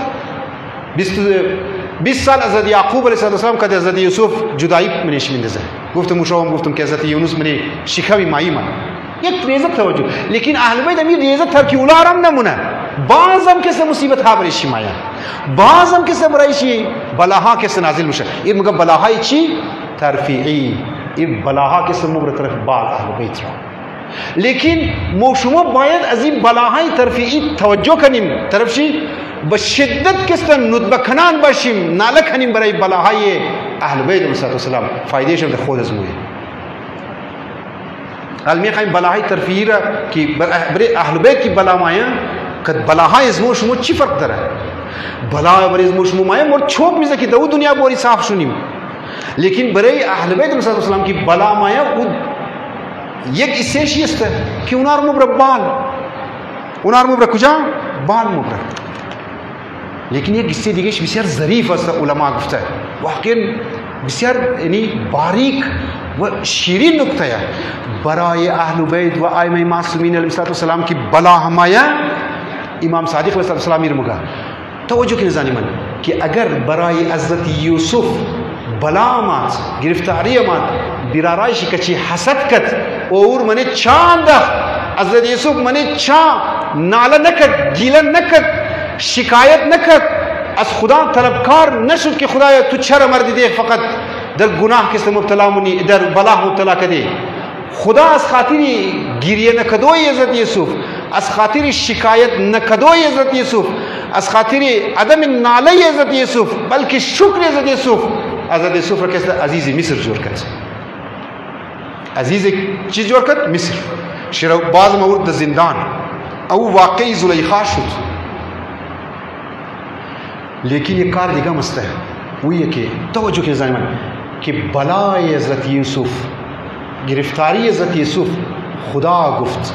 20 साल हज़रत याकूब अलैहिस्सलाम का हज़रत यूसुफ जुदाई में निशमिंद है गुफ्त मुशोम गुफ्तम के हज़रत यूनुस में शिखावी माई मन एक रेज़त तवज्जो लेकिन अहल बैत अमीर रेज़त था कि उलारम न मुना बाज़म के से मुसीबत हा बरिशी माया बाज़म के से बराइशी बलाहा के से नाजिल मुशा ये मगर बलाहा इची तरफीई ये बलाहा के से मुबर तरफ बाल अहल बैत रा लेकिन मौशुमो बायद अजीब बलाहाई तरफीई तवज्जो कनिम तरफ शी बशिद्दत किस्ता नुतबखनान बशिम नालक हनिम बराई बलाहाई اهل بیت علیهم السلام فایده شد خود از موی علمی خواهیم بلاهای ترفیعی را که برای اهل بیت کی بلا مایا که بلاهای از مو شما چی فرق داره بلا برای از مو شما مایا مر چوب میزه که دو دنیا بوری صاف شونیم لیکن برای اهل بیت علیهم السلام کی بلا مایا یک ایسه‌شی است که اونا رو مبر بال اونا رو مبر کجا بال مبر لیکن یک قصه دیگهش بسیار ظریف است علما گفته واقعا بسیار یعنی باریک و شیرین نکته است برای اهل بیت و ائمه معصومین علیهم السلام کی بلا حمایه امام صادق علیه السلام میگه توجه کنید زانیمان که اگر برای حضرت یوسف بلا آمد گرفتاری آمد بیرارایشی کچی حسد کد اور منی چاند حضرت یوسف منی چا ناله نکد گیلن نکد شکایت نکد از خدا طلبکار نشد که خدایا تو چرا مرد دیگه فقط در گناه کس مبتلا منی در بلا مبتلا کدی خدا از خاطری گریه نکدوی حضرت یوسف از خاطری شکایت نکدوی حضرت یوسف از خاطری عدم ناله حضرت یوسف بلکه شکر حضرت یوسف را کس عزیز مصر جور کرد عزیز چی جور کرد مصر شیرا باز مورد زندان او واقعی زلیخا شد لیکن یک کار دیگه مسته ویه که توجه کنید زانیمان که بلای حضرت یوسف گرفتاری حضرت یوسف خدا گفت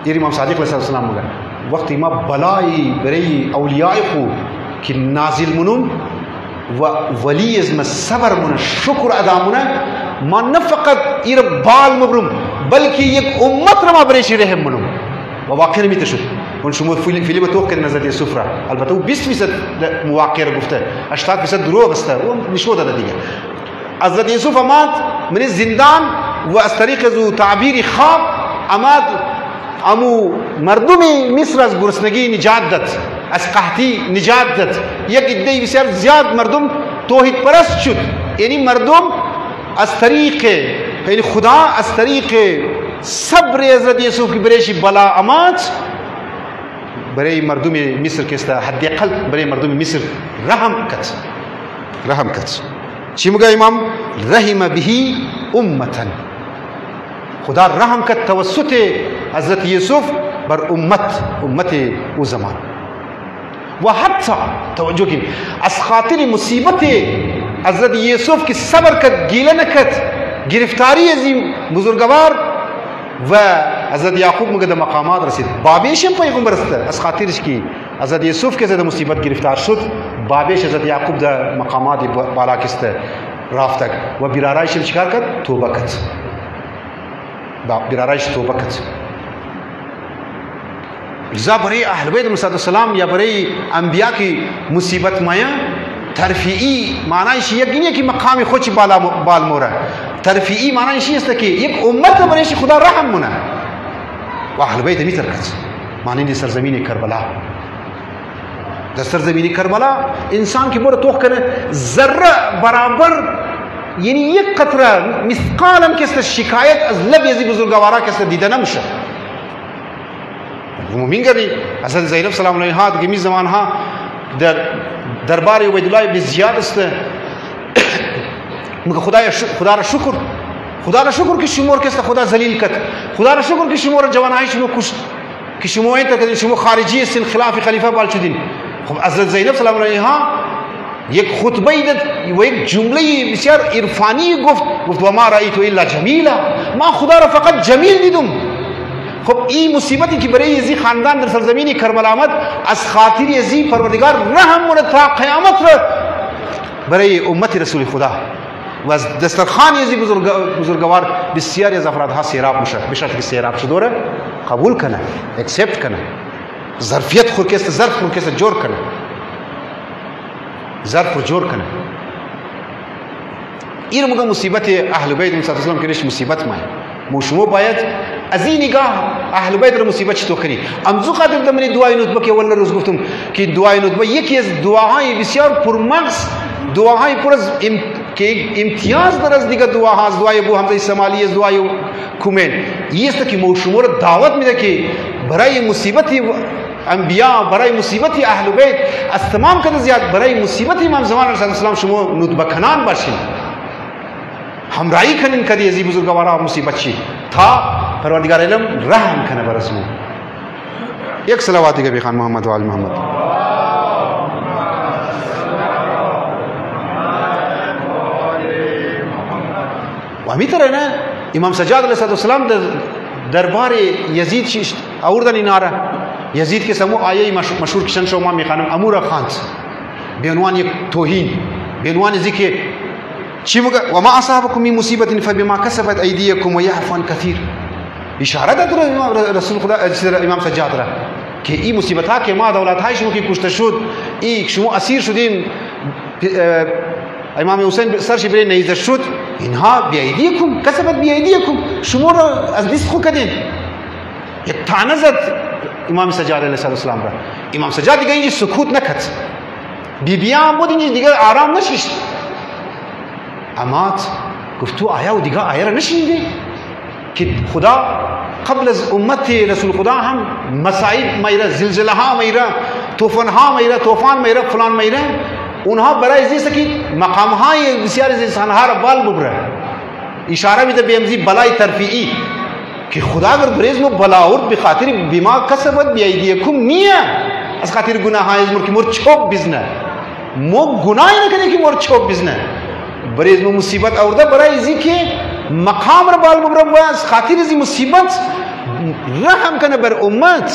دیر امام صادق علیه السلام میگه وقتی ما بلای برای اولیاء خو که نازل منون و ولی از ما صبر من شکر ادا منه ما نه فقط ایر بال مبرم بلکه یک امت را ما برایش رحم منم و واقعا میتشد اون شما فیلم تو کردن حضرت یوسف را البته او 20% مواقع را گفته 80% دروغ است اون نشود داده دیگه حضرت یوسف آمد من زندان و از طریق زو تعبیر خواب آمد امو مردم مصر از گرسنگی نجات داد از قحطی نجات داد یک عده بسیار زیاد مردم توحید پرست شد یعنی مردم از طریق یعنی خدا از طریق صبر حضرت یوسف کی برایش بلا آمد برای مردم مصر که است حداقل برای مردم مصر رحم کرد چی میگه امام رحم به امتا خدا رحم کرد توسط حضرت یوسف بر امت او زمان و حتی توجه کنید از خاطر مصیبت حضرت یوسف که صبر کرد گیله نکرد گرفتاری از این بزرگوار و حضرت یعقوب میگه در مقامات رسید بابیش هم پیغمبر است از خاطرش که حضرت یوسف که در مصیبت گرفتار شد بابیش حضرت یعقوب در مقامات بالا کست رافت و بیرارایش چیکار کرد توبه کرد بیرارایش توبه کرد لذا برای اهل بیت علیهم السلام یا برای انبیا کی مصیبت مایا ترفیعی معنیش یقینیه که مقام خودش بال موره ترفیعی معنیش است که یک امت برایش خدا رحم مونه و اهل بیت میتر کرد معنی سرزمین کربلا در سرزمین کربلا انسان که بره توخ کنه ذره برابر یعنی یک قطره مثقالا که شکایت از لب یزی بزرگوارا که دیده نمیشه مومین گردی حضرت زینب سلام علیها که می زمان ها در دربار عبیدالله ابن زیاد است میگه خدا را شکر که شما که خدا ذلیل کرد خدا را شکر که شما را جوانای شما کشت که شما این که شما خارجی هستین خلاف خلیفه بال شدین خب حضرت زینب سلام علیها یک خطبه داد و یک جمله بسیار عرفانی گفت و ما رأیت الا جمیلا ما خدا را فقط جمیل دیدم خب این مصیبتی که برای یزی خاندان در سرزمین کربلا آمد از خاطر یزی پروردگار رحم مونه تا قیامت را برای امت رسول خدا و از دسترخوان یزی بزرگوار بسیاری از افرادها سیراب میشه بشرط که سیراب شده را قبول کنه اکسپت کنه ظرفیت خورکست ظرف خورکست جور کنه ظرف رو جور کنه این رو میگه مصیبت اهل بیت علیهم السلام که ریش مصیبت ما شما باید از این نگاه اهل بیت رو مصیبت چطور کنی امزو خاطر در من دعای ندبه که اول روز گفتم که دعای ندبه یکی از دعاهای بسیار پرمغز دعاهای پر از که امتیاز در از دیگه دعاها از دعای ابو حمزه سمالی از دعای کومین این است که شما رو دعوت میده که برای مصیبت انبیا برای مصیبت اهل بیت از تمام کده زیاد برای مصیبت امام زمان رسول الله شما ندبه کنان باشین हमराही खनिन कदी अजी बुजुर्गवारा मुसीबत छी था परवरदिगार आलम रहम खने बरसमो एक सलावत के खान मोहम्मद वाल मोहम्मद वही तरह ना इमाम सज्जाद अलैहिस्सलाम दरबार यजीद औरदन नारा यजीद के समूह आये मशहूर किशन शोमा में खानम अमूरा खान बेनवान तोहीन बेनवान जिक्र चिमगा वमा असाबकुम मिन मुसीबतिन फबिमा कसबत अयदीकुम व यअफु अन कसीर इशारा द रसूल खुदा इमाम सज्जाद रा कि ई मुसीबत के मा दौलत है शु की कुश्तशुद ई शु असीर शुदीन इमाम हुसैन सर शिबरे नईज़ शुद इन्हा बियदीकुम कसबत बियदीकुम शुमूर अज़दिस खु कदें एक थानजत इमाम सज्जाद अलैहिस्सलाम रा इमाम सज्जाद गई जी सुकूत न खत बीबियां मोदी जी दिगर आराम नशिश अमात गुफ्तु आया व दिगा आया नशिंदे कि खुदा कबल उम्मत रसूल खुदा हम मसाइब मैरा जिलजिला मैरा तूफान मैरा फलान मैरा उन्हा बरा इजी सकी मकाम हाँ ये बिस्यार सनहार बाल बुबरा इशारा भी तो बेमजी बलाई तरफी कि खुदा अगर बरेज में बलाउर बेखातिर बीमा कसबत बियदीकुम निया अस खातिर गुनाह है मुर की मोर छोक बिजना मो गुनाह न करे कि मोर छोक बिजना बरेज में मुसीबत और दा बरा इजी के मकाम र बाल बुबरा बस खातिर इजी मुसीबत रहम कना बर उम्मत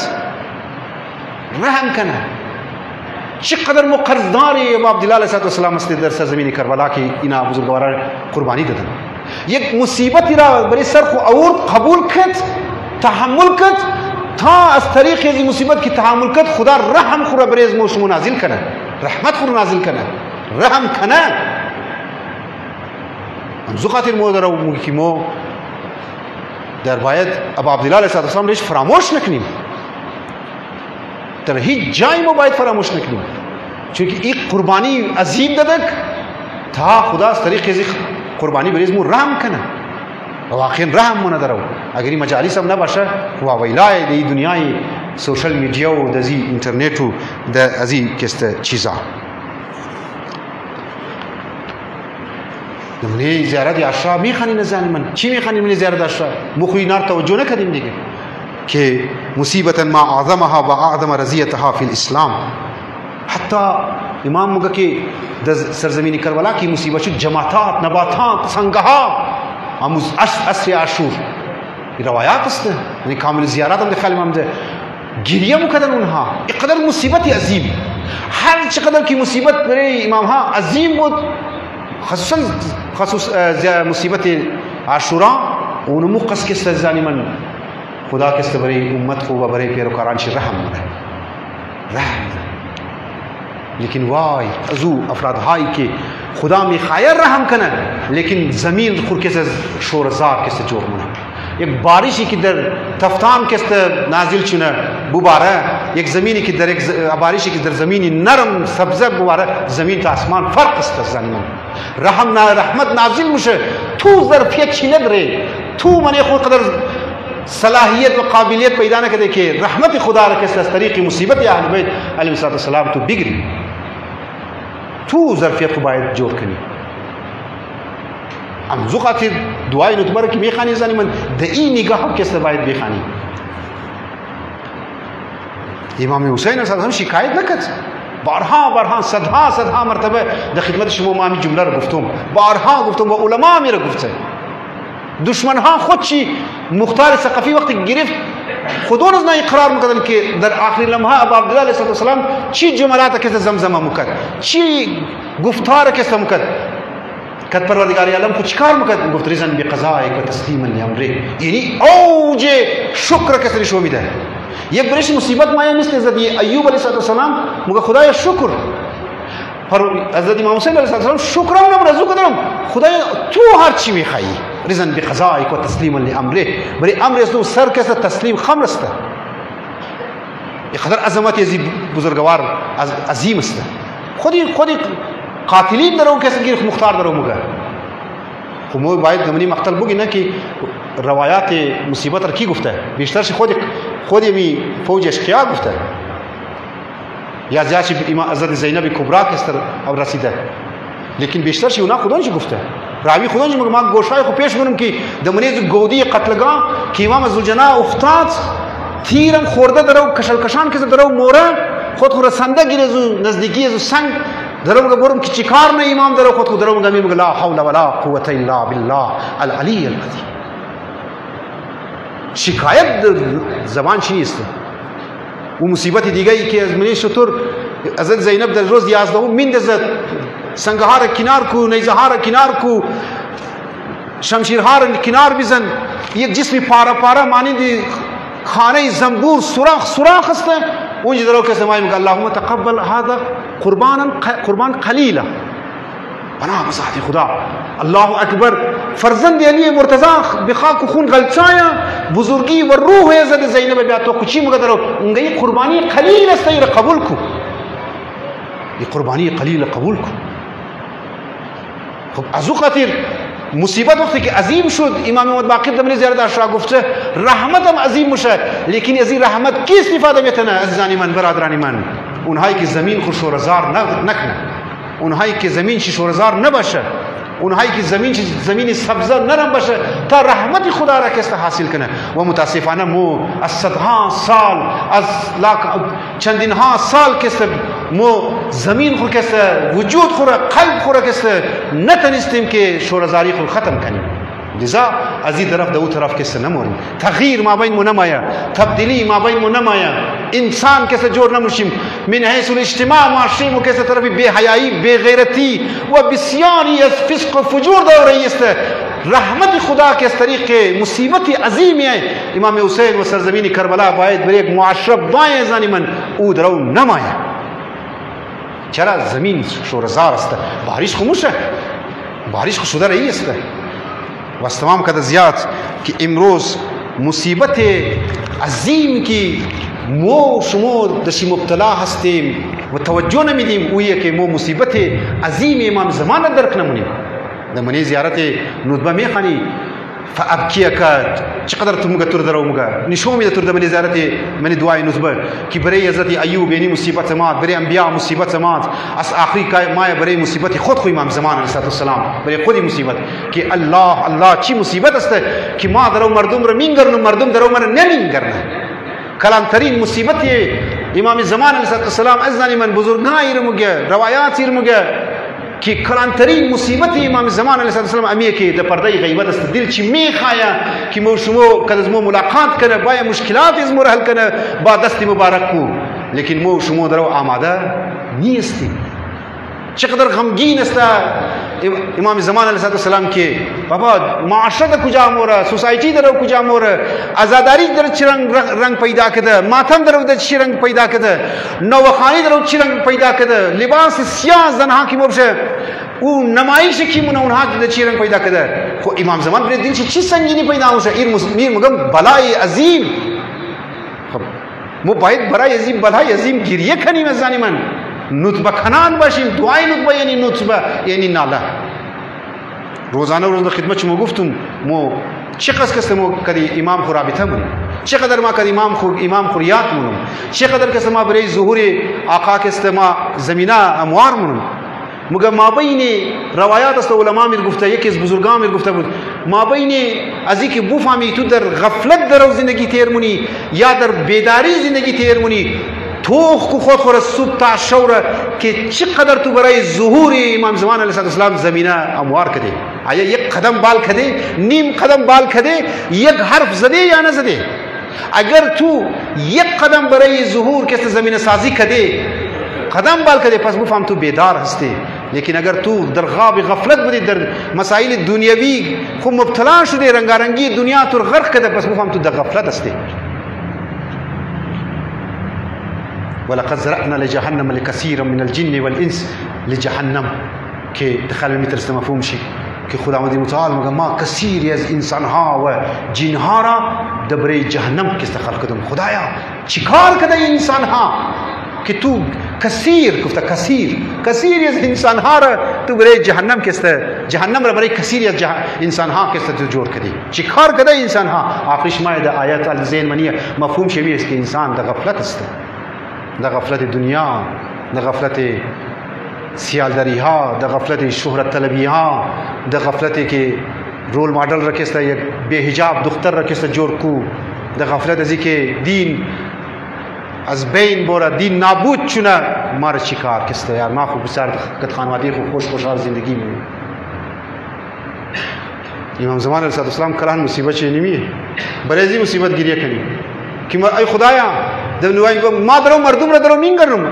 रहम कना चिकदर मो कर्जदार अब्दुल्लाह अलैहिस्सलाम दर सरजमीन करबला की इना बुजुर्गवारा कुर्बानी ददन ये मुसीबत इरा बड़ी सर को और कबूल कत तहम्मुल कत था अस तरीके जी मुसीबत की तहम्मुल कत खुदा रहम खुरा बरेज मौसम नाजिल कना रहमत खुरा नाजिल कना रहम कना जुकातिर मोदर की मो दरबायत अब अब्दुल्लाह अलैहिस्सलाम ने फरामोश नकनी तरही जाय मोबाइल फरामोश नकनी चूंकि एक कुर्बानी अजीब ददक था खुदा तरीके से कुर्बानी बरीज मु राम कना वाकई रहम मन दरो अगर मजाली सब ना बशा हुआ वैलाए दी दुनिया सोशल मीडिया दजी इंटरनेट द अजी किस्त चीज़ा नमने ज़ियारत आशरा मी खानी नजान मन ची में खानी मैंने ज़ियारत आशरा मुखी नार तवज्जो न करीम देगे कि मुसीबतन मा आज़महा व आज़म रज़ियतहा फिल इस्लाम हत्ता इमाम मुगा के सरजमीन करबला की मुसीबत जमातात नबातात संगहा असर आशूर रवायात यानी कामिल ज़ियारत हम ख्याल इमाम दे गिरिया मुकदर उन्हा इकदर मुसीबत अजीब हर चकदर की मुसीबत मेरे इमाम हाँ अजीम वो खसूस मुसीबत आशूरा उनमुक़स के सजानी मन खुदा के बड़ी उम्मत को बरे पैरोकारान से रहम लेकिन वाई अजू अफराद हाई के खुदा में खायर रहम कना लेकिन ज़मीन खुर के से शोरजार के से जोर मुना एक बारिश की दर तफ्तान के नाजिल चुना बुबारा एक ज़मीन की दर एक बारिश की दर ज़मीनी नरम सब्ज़ बुबारा ज़मीन का आसमान फ़र्क जानिमन रहम ना रहमत नाजिल मुशे थू ज़रफ़ियत छिनद रे थू मने खुद कदर सलाहियत व काबिलियत पैदा न करे कि रहमत खुदा के तरीक़ी मुसीबत या अहल बैत अलैहिस्सलाम तो बिगड़ी तू ज़रफ़ियत को बायद जोर करी हम ज़ुक़ातिर दुआई नुतबर की बेखानी जानी मन दई निगाह के बायद बेखानी इमाम हुसैन अलैहिस्सलाम शिकायत न कर बारहा सदा मरतबा द खिदमत शुमो मामी जुमला गुफ्तुम बारहा गुफ्तुम व उलमा मेरे गुफ्त दुश्मन हाँ खुद ची मुख्तार सक़फ़ी वक्त गिरफ्त खुदों ना इकरार मुकदन के दर आखिरी लम्हा अब अब्दुल्लाह अलैहिस्सलाम ची जुमलात के जमजमा मुकद ची गुफ्तार के मुकद कद परवरदिगार आलम कुछ कार मुकद गुफ्तरिजन बेक़ज़ाए व तस्लीमन लिअम्रे यानी ओ जे शुक्र के सरी शोमिद है ये बड़ी मुसीबत माया मिसल हज़रत अय्यूब अलैहिस्सलाम मुगा खुदा या शुक्र पर हज़रत इमाम हुसैन अलैहिस्सलाम शुक्र न रज़ू कदम खुदा तू हर ची में खाई रिजन बेक़ज़ाए व तस्लीमन लिअम्रे बरे अम्र इसो सर के साथ तस्लीम खमरस्ता ये खदर अज़मत अजीब बुजुर्गवार अजीम अस्ता खुद कातिलीन दरो कैसे गिर मुख्तार दरो मुगा खुमो बायद गमनी मख्तल बुगी ना कि रवायात मुसीबत रखी गुफ्ता है बेशतर से खुद यमी फौज अशकिया गुफ्ता है या ज़्यादा इमाम हज़रत ज़ैनब कुबरा के स्तर अब रसीदा है लेकिन बेशतर से उना खुदों से गुफ्ता है راوی خدا مگه ما گوشای خو پیش کنم که دمنیز گودی قتلگاه که امام زوجنا افتاد تیرم خورده درو کشان که درو موره خود خو رسنده گیره زو نزدیکی زو سنگ درو مگه برم که چیکار نه امام درو خود خو درو مگه میگه لا حول ولا قوت الا بالله العلی العظیم. شکایت زبان چی نیست. و مصیبت دیگه ای که از منی شطور حضرت زینب در روز 11 میندازد سنگها را کنار کو نیزه ها را کنار کو شمشیرها را کنار بزن یک جسم پارا پارا مانند خانه زنبور سوراخ است اونجا درو که سمای میگه اللهم تقبل هذا قربان قلیلا پناه بذات خدا الله اکبر. فرزند علی مرتضی بخاک و خون غلطایا بزرگی و روح حضرت زینب بیا تو کچی مگه درو اونگه قربانی قلیل است این قبول کو یہ قربانی قلیل قبول کو. خب از او خاطر مصیبت وقتی که عظیم شد امام محمد باقر دمنی زیارت اشرا گفته رحمتم عظیم میشه لیکن از این رحمت کی استفاده میتونه عزیزان من برادران من؟ اونهایی که زمین خود شورزار نکنه، اونهایی که زمین چی شورزار نباشه، اونهایی که زمین سبزه نرم باشه تا رحمت خدا را کسی حاصل کنه. و متاسفانه مو از صدها سال از چندین ها سال کسی مو زمین خود کسی وجود خود قلب خود کسی نتونستیم که شورزاری خود ختم کنیم. لذا از این طرف دو طرف کسی نموریم، تغییر ما بین نمایه، تبدیلی ما بین نمایه، انسان کسی جور نموشیم. من حیث الاجتماع معاشی مو کسی طرفی بے حیایی بے غیرتی و بسیاری از فسق و فجور دوری است. رحمت خدا که از طریق مصیبت عظیمی ہے امام حسین و سرزمین کربلا باید بر یک معاشره بای زانی من او درو نمایه. چرا زمین شورزار است، بارش خموشه، بارش خو شده رئی است. و از تمام قدر زیاد که امروز مصیبت عظیم کی مو شما دشی مبتلا هستیم و توجه نمیدیم اویه که مو مصیبت عظیم امام زمان درک نمونیم. در منی زیارت ندبه میخوانی فابکیه که چقدر تو مگه تر درو مگه نشو میده تر در منی زیارت منی دعای ندبه که برای حضرت ایوب یعنی مصیبت مات، برای انبیاء مصیبت مات، از آخری مای برای مصیبت خود امام زمان علیه السلام برای خودی مصیبت که الله چی مصیبت است که ما درو مردم رو مینگرن و مردم درو من نمینگرن. کلانترین مصیبت امام زمان علیه السلام ازنانی من بزرگانی رو مگه روایاتی رو مگه که کلانترین مصیبت امام زمان علیه السلام امیه که در پرده غیبت است. دل چی میخواهد که ما شما کد از ما ملاقات کنه باید مشکلات از ما حل کنه با دست مبارک کو، لیکن ما شما درو آماده نیستیم. چقدر غمگین است امام زمان علیه السلام که بابا معاشره کجا موره، سوسایتی درو کجا موره، ازاداری در چه رنگ پیدا کرده، ماتم درو در چه رنگ پیدا کرده، نوخانی درو چه رنگ پیدا کرده، لباس سیاه زنها کی مبشه او نمایش کی من اونها در چه رنگ پیدا کرده. خو امام زمان بر دل چه سنگینی پیدا میشه. میر مگم بلای عظیم. خب ما باید برای عظیم بلای عظیم گریه کنیم از زنی من نطبه کنان باشیم. دعای نطبه یعنی نطبه یعنی ناله. روزانه خدمت شما گفتم مو چقدر کس مو کدی امام خو رابطه مونم، چقدر ما کدی امام خو ریات مونم، چقدر کس ما برای ظهور آقا کس ما زمینه اموار مونم. مگه ما بین روایات است علما میر گفته، یکی از بزرگان میر گفته بود ما بین از اینکه بفهمی تو در غفلت در زندگی تیر مونی یا در بیداری زندگی تیر مونی توخ کو خود صبح تا شور که چقدر تو برای ظهور امام زمان علیه السلام زمینه اموار کده. آیا یک قدم بال کده، نیم قدم بال کده، یک حرف زده یا نزده؟ اگر تو یک قدم برای ظهور که زمینه سازی کده قدم بال کده پس بفهم تو بیدار هستی. لیکن اگر تو در غاب غفلت بودی در مسائل دنیوی خو مبتلا شده، رنگارنگی دنیا تو غرق کده پس بفهم تو در غفلت هستی. ولقد زرعنا لجهنم لكثير من الجن والانس لجهنم که دخل میترسته مفهوم شي که خداوند متعال میگه ما کثیری از انسان ها و جن ها را دبره جهنم که استخلق کردم. خدایا چیکار کده انسان ها که تو کثیر گفته کثیر از انسان ها را تو برای جهنم که جهنم را برای کثیر از انسان ها که تو جور کردی. چیکار کده انسان ها؟ آخرش ما ده آیات الذین منیه مفهوم شوی است که انسان در غفلت است، در غفلت دنیا، در غفلت सियालदारी हाँ द गफलत शोहरत तलबी हाँ द गफलत के रोल मॉडल रखेस्ता एक बेहिजाब दुख्तर रखेस्ता जोर को द गफलत अजी के दीन अजबैन बोरा दीन नाबूद चुना मार शिकार किस्ता यार माँ को बिचार कत खानवादी को खुश खुशहाल ज़िंदगी में इमाम ज़मान अलैहिस्सलाम कलान मुसीबत चेनी बरेजी मुसीबत गिरिया कनी कि मैं खुदाया जब नुआई को मादरो मर्दुम रदरो मिंगरनुम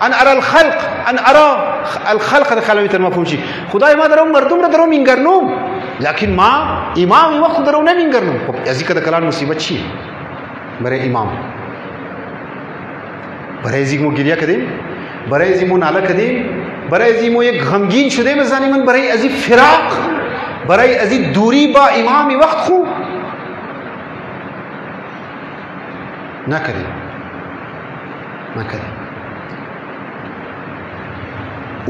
अन अरा खल्क अन अरा खल्क दखल में तरमा पूछी खुदाया मादरो मर्दुम रदरो मिंगरनुम लेकिन माँ इमाम इमा खुदरो ने मिंगरनुम ऐसी कद कलान मुसीबत छी बरे इमाम बरेजी मो गिरिया कदीम बरेजी मो नाला कदीम बरेजी मो एक गमगीन शुदे में जानी मन बरे अजी फिराक बरे अजी दूरी बा इमाम वक्त खू ना करें ना करें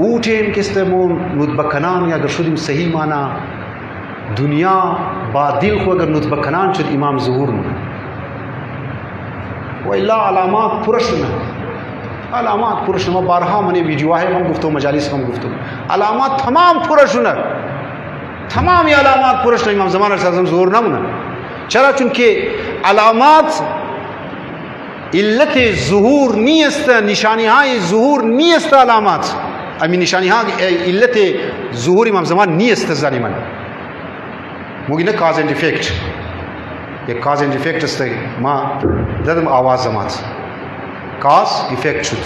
ऊटेन किस्ते मोन नुतबकनान या अगर शुद्ध सही माना दुनिया बादिल को अगर नुतबकनान शुद्ध इमाम ज़हूर में वैला अलामात पुरुष न अलामात पुरुष न बारहा मने वीडियो है हम गुफ्तो मजालिस हम गुफ्तो अलामात तमाम पुरुष न तमाम ये अलामात पुरुष न इमाम ज़मान अलैहिस्सलाम ज़हूर न मुना चला चुनके अलामात इल्लत ज़ुहूर नीस्त निशानियाँ ज़ुहूर नीस्त अलामात अमी निशानियाँ इल्लत ज़ुहूर इमाम ज़मान नीस्त ज़ालिमन मुगी न काज एंड इफेक्ट ये काज एंड इफेक्ट अस्ते माँ ददम आवाज़ ज़मात काज इफेक्ट शुद्ध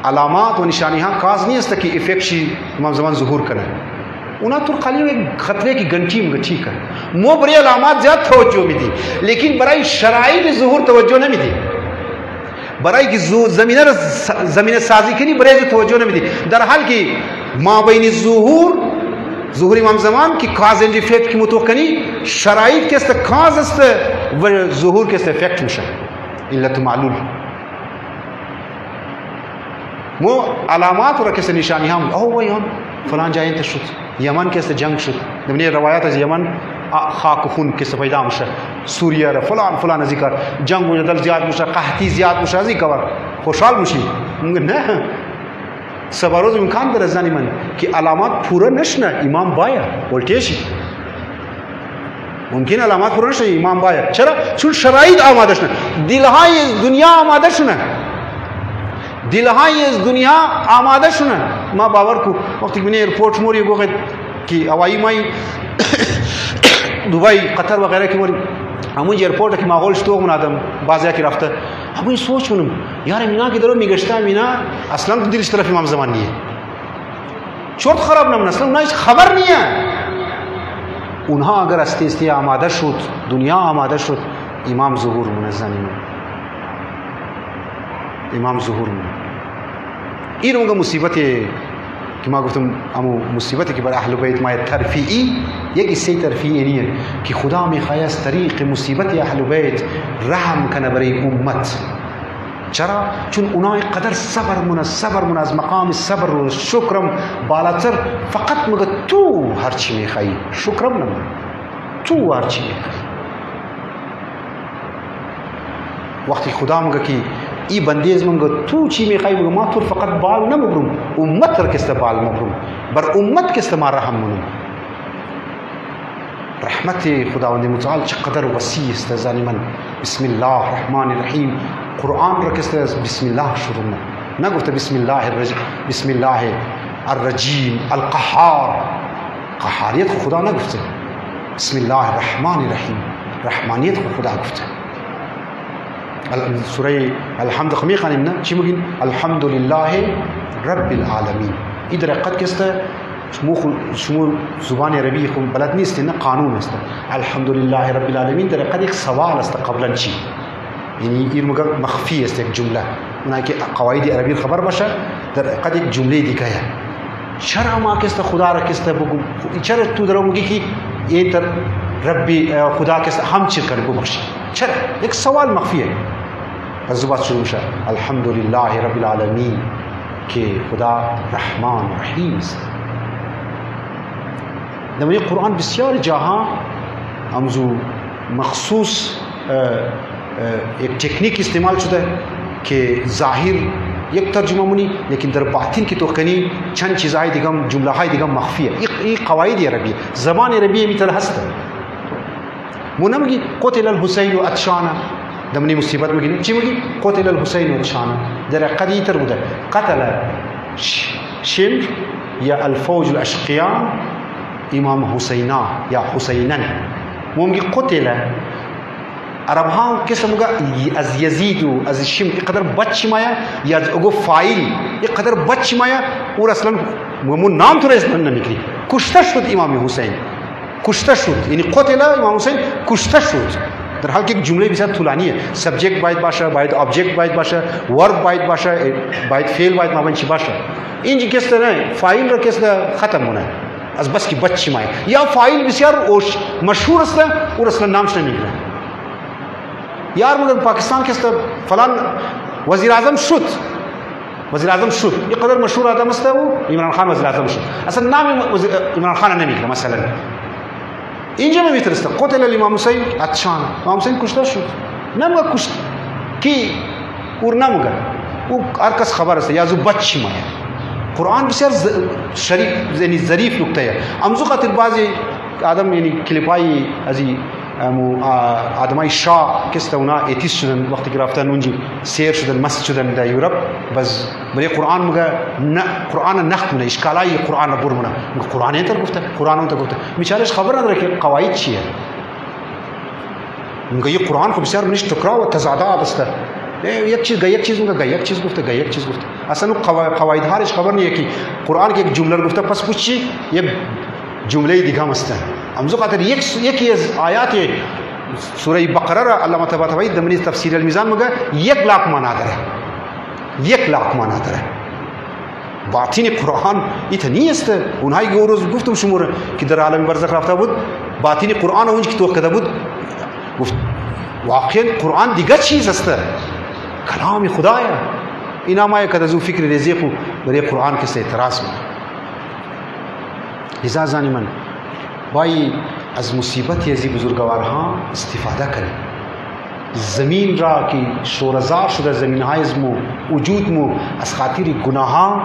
अलामात व निशानियाँ काज नहीं अस्ते कि इफेक्ट शी इमाम ज़मान ज़ुहूर करें उन्हें तो खाली एक खतरे की घंटी में ठीक है मो बड़ी अलामात ज़्यादा तवज्जो भी थी लेकिन बराई शराई की ज़ुहूर तवज्जो नहीं थी बराई की ज़मीन साजी की नहीं बराई तवज्जो नहीं थी दरहाल की माबैनी ज़ुहूर इमाम ज़मान की काज एंड इफेक्ट की मुतवक्कनी शराई के इस्ते काज इस्ते व ज़ुहूर के इस्ते इफेक्ट मिशा इल्लत मालूल मो अलामात और कैसे निशानियाँ ओ वही हम फलान जाए तो शुद्ध यमन के जंग शुद्ध जब रवायत है यमन खाक खून के पैदा मुशा सूर्य फलान फलान जिक्र जंग मुजदल ज़्याद मुशा कहती ज़्याद मुशा जी कवर खुशहाल मुशी न सबारोज इम्कान पर रजानी मन कि अलामात पूरा नशना इमाम बाया वोल्टेज मुमकिन अलामात पूरा नशना इमाम बाया चरा चुन शराइत आमादश न दिलहा ये दुनिया आमादश न दिलहा ये दुनिया आमादश न माँ बाबर को वक्त मैंने एयरपोर्ट मोरी गो कि हवाई माई दुबई कतर वगैरह की मोरी हम एयरपोर्ट की माहौल तो मुनादम बाज़िया की रफ्ता हम सोच मनम यार मीना की दरो मिगश्ता मीना असलम तो दिल इस तरफ इमाम ज़मान नहीं है चोट ख़राब ना असलम ना इस खबर नहीं है उन्हें अगर अस्ते अस्ते आमादश हो दुनिया आमादश हो इमाम ज़हूर मुनज़्ज़ानी में इमाम ज़हूर में इनका मुसीबत है कि माँ गुफ्तम अमु मुसीबत की बड़ा अहल बैत माय तरफ़ी ये किस्से तरफ़ी नहीं है कि खुदा में ख़यास तरीक़ मुसीबत या अहल बैत रहम का नबरी उम्मत चरा चुन उन्हें कदर सबर मुनाज मकाम सबर शुक्रम बालातर फ़कत मगर तू हर ची में खाई शुक्रम न तू हर ची में खाई वक्त खुदा मगर की ई बंदेज मंगो तू ची में खाई मगर मातुर फ़कत बाल न मगरूम उम्मत कर किस्त बाल मगरूम बर उम्मत किस्त मार रहम मुनुम रहमत खुदावंद मुताल चक़दर वसी इस्तज़ानिमन बिस्मिल्लाह रहमान रहीम कुरान र किस्त बिस्मिल्लाह शुरू में न गुफ्त बिस्मिल्लाह अर्रजीम अल क़हारियत को खुदा न गुफ्त बिस्मिल्लाह रहमान रहीम रहमानियत को खुदा गुफ्त सूरह अलहम्द खमी खानिम ना चिमगिन अल्हम्दुलिल्लाह रब्बिल आलमीन इधर क़द किस्ता शुमू ज़ुबान अरबी को बलद नहीं इसते ना कानून इसता अल्हम्दुलिल्लाह रब्बिल आलमीन इधर क़द एक सवाल इसता क़बलन ची यानी ये मगर मख्फी इसता एक जुमला उन्हें कि क़वाइद अरबी खबर बशा इधर क़द एक जुमले दिखाया शर्अ माँ किस्ता खुदा रखिस्ता बुकु चर तू दरोगी कि ये तर रब्बी खुदा किस्ता हम चिरकर को बख्शी चर एक सवाल मख्फी है अज़ुबात शुरू शा अल्हम्दुलिल्लाह रब्बिल आलमीन के खुदा रहमान रहीम जब ये कुरान बस्यार जहाँ हमजू मखसूस एक टेक्निक इस्तेमाल शुदा है कि ज़ाहिर یک ترجمه مونی لیکن در باطن کی تو کنی چند چیزهای دیگه جمله های دیگه مخفیه. این قواعد عربی زبان عربی میتونه هست. مو نمیگی قتل الحسین و عطشانا دمنی مصیبت میگی چی میگی قتل الحسین و عطشانا در قدی تر بوده قتل شمر یا الفوج الاشقیاء امام حسینا یا حسینن مو میگی قتل عرب ها کس موقع از یزید و از شمر قدر بچ مایا یا اگو فاعل یک قدر بچ مایا اور اصلا مو نام تو اسم نمیگی کشته شد امام حسین کشته شد یعنی قتل امام حسین کشته شد. در حال که یک جمله بسیار طولانیه سبجکت باید باشه باید ابجکت باید باشه ورب باید باشه باید فعل باید مبنی باشه اینجا کس نه فاعل را کس ختم مونه از بس کی بچی مای یا فاعل بسیار مشهور است اور اصلا نامش نمیگیره یار مگر پاکستان کس فلان وزیر اعظم شد وزیر اعظم شد یک قدر مشهور آدم است او عمران خان وزیر اعظم شد اصلا نام عمران خان نمیگیره مثلا اینجا نمیترسته قتل الامام حسین عطشان امام حسین کشته شد نمگه کشت کی اور نمگه او هر کس خبر است یا زو بچی مایه قرآن بسیار شریف یعنی ظریف نکته امزو خاطر بعضی آدم یعنی کلیپای ازی آدمای شاه کس اونا اتیس شدن وقتی که رفتن اونجا سیر شدن مست شدن در یورپ بس برای قرآن مگه نه قرآن نخونه اشکالای قرآن را برمونه قرآن اینطور گفته قرآن اونطور گفته بیچارهش خبر نداره که قواعد چیه میگه این قرآن خب بسیار منش تکرار و تضادات است یک چیز گه یک چیز میگه یک چیز گفته گه یک چیز گفته اصلا قواعد هارش خبر نیه که قرآن که یک جمله گفته پس پوچی یک جمله دیگه هم است امزو خاطر یکی از آیات سوره بقره را علامه طباطبایی در تفسیر المیزان میگه 1,00,000 معنا داره 1,00,000 معنا داره باطن قرآن ایت نیست اونهایی که روز گفتم شما که در عالم برزخ رفته بود باطن قرآن اونج که توقیده بود گفت واقعا قرآن دیگه چیز است کلام خدایا اینا ما یک از فکر رزق برای قرآن که اعتراض میکنه لذا زانی من باید از مصیبت ازی بزرگوارها استفاده کنیم زمین را که شورزار شده زمین های از مو وجود مو از خاطر گناه ها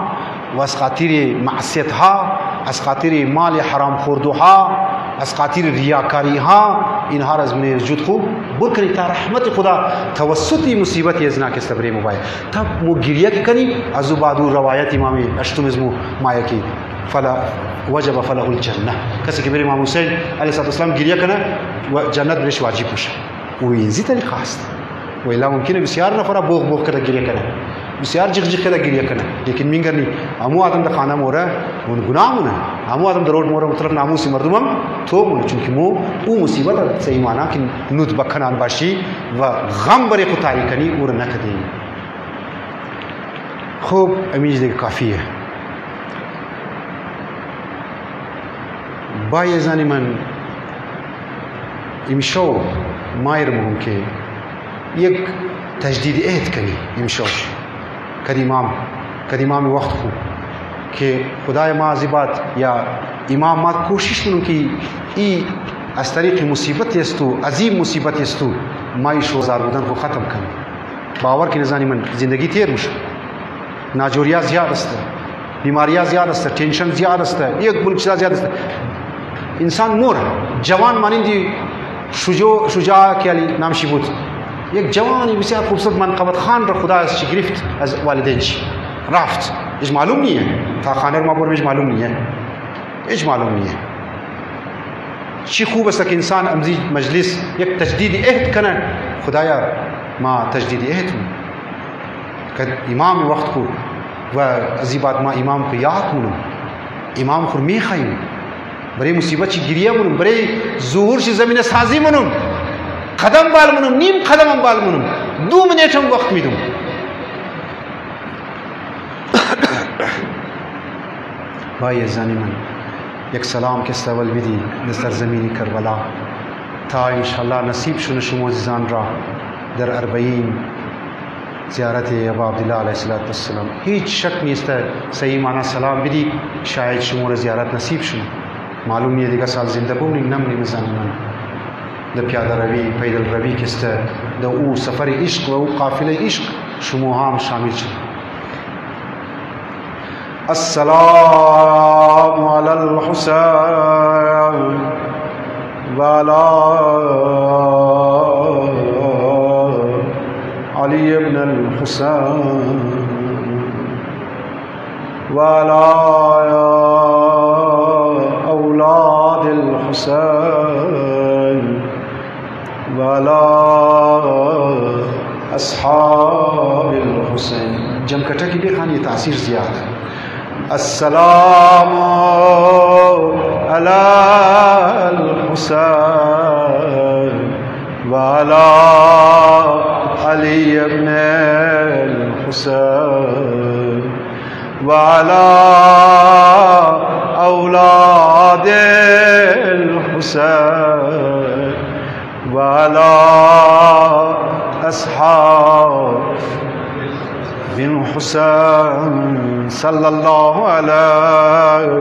و از خاطر معصیت ها از خاطر مال حرام خوردوها از خاطر ریاکاری ها اینها را از من وجود خوب بکنی تا رحمت خدا توسط مصیبت از ناکس تبری مباید تا مو گریه کنی از بعد روایت امام اشتم از مو مایه کی فلا وجب فله الجنه کسی که بر امام حسین علیه السلام گریه کنه و جنت برش واجب میشه و این طریقه است و الا ممکنه بسیار نفر بوغ بوغ کده گریه کنه بسیار جغ جغ کده گریه کنه لیکن مینگرنی امو آدم د خانه موره اون گناه مونه امو آدم د روډ موره مطلب ناموس مردمم تو مونه چون که مو او مصیبت صحیح معنا که نوت بکنان باشی و غم بری کو تاریکنی اور نکدی خوب امیج دیگه کافیه باید زنی من امشو مایر مهم که یک تجدید عهد کنی امشو کدیمام وقت خو که خدای ما زیبات یا امام ما کوشش کنم که ای از طریق مصیبت استو عظیم مصیبت استو مای شوزار بودن کو ختم کنی باور که نزانی من زندگی تیر میشه ناجوریا زیاد است بیماریا زیاد است ٹینشن زیاد است یک ملک زیاد است انسان مور جوان مانندی شجاع که علی نامشی بود یک جوانی بسیار خوبصورت منقبت خان را خدا از گرفت از والدینش رفت هیچ معلوم نیه تا خانه ما برمیش معلوم نیه هیچ معلوم نیه چی خوب است که انسان امزی مجلس یک تجدید عهد کنه خدایا ما تجدید عهد که امام وقت کو و از بعد ما امام کو یاد کنم امام خور میخوایم برای مصیبت چی گریه منم برای ظهور چی زمین سازی منم قدم بال منم نیم قدم بال منم 2 منیت هم وقت میدم بای زنی من یک سلام که استول بدی در زمین کربلا تا انشاءالله نصیب شونه شما عزیزان را در 40 زیارت ابا عبدالله علیه السلام هیچ شک نیست صحیح معنی سلام بدی شاید شما را زیارت نصیب شونه معلوم نیه دیگه سال زنده بمونیم نمونیم زن من در پیاده روی پیدل روی کسته در او سفر عشق و او قافله عشق شما هم شامل شد السلام علی الحسین و علی علی ابن الحسین و علی اولاد الحسین و علی اصحاب الحسین. جمع کٹھا کی بھی خان یہ تاثیر زیادہ ہے. السلام علی الحسین و علی علی ابن الحسین و علی اولاد الحسین و علی اصحاب بن حسین صلی اللہ علیہ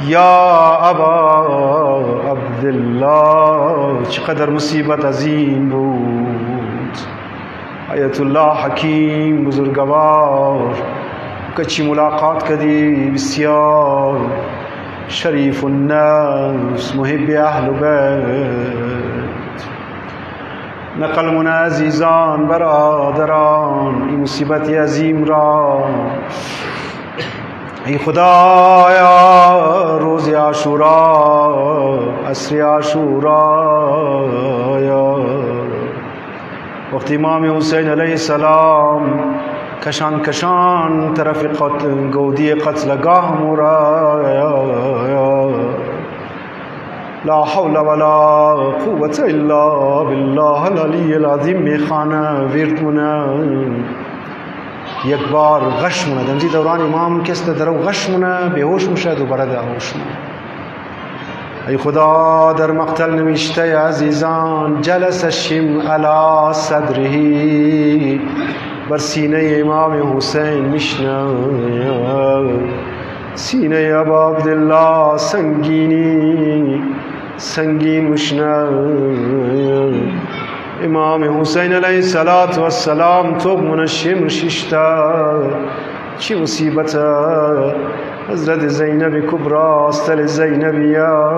یا ابا عبداللہ. چقدر مصیبت عظیم بود. آیت اللہ حکیم بزرگوار کچی ملاقات کدی بسیار شریف النفس محب اهل بیت. نقل من عزیزان برادران این مصیبت عظیم را ای خدایا روز عاشورا عصر عاشورا وقت امام حسین علیہ السلام کشان کشان طرف گودی قتل گاہ مورا لا حول ولا قوة الا بالله العلی العظیم میخانه ویردونه یک بار غش مونه دمزی دوران امام کس درو غش مونه بیهوش میشه دوباره در هوش مونه. ای خدا در مقتل نوشته عزیزان جلس الشم علی صدره بر سینه امام حسین میشنه سینه ابا عبدالله سنگین مشنه. امام حسین علیه السلام تو منشم ششتا چی مصیبت حضرت زینب کبرا استل زینبیا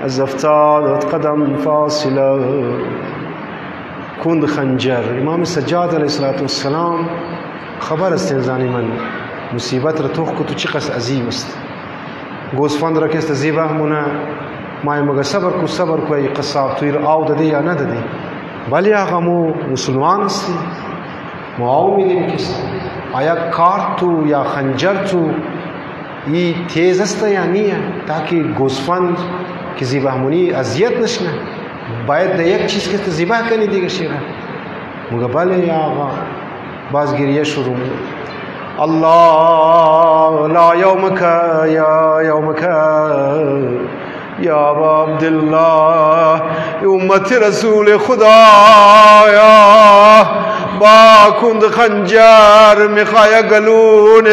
از افتادت قدم فاصله کند خنجر. امام سجاد علیه السلام خبر است انسانی من مصیبت را توخ تو چی قصد عظیم است. گوسفند را که است زیبه همونه مای مگه صبر کو ای قصاب توی را آو داده یا نداده ولی آقا مو مسلمان استی مو آو میدیم کسی آیا کارت تو یا خنجر تو ای تیز است یا نیه تاکه گوسفند که زیبه همونی اذیت نشنه باید ده یک چیز که زیبه کنی دیگه شیره مگه بله یا آقا باز گریه شروع الله لا یومک یا ابا عبدالله امت رسول خدایا با کند خنجر میخوای گلون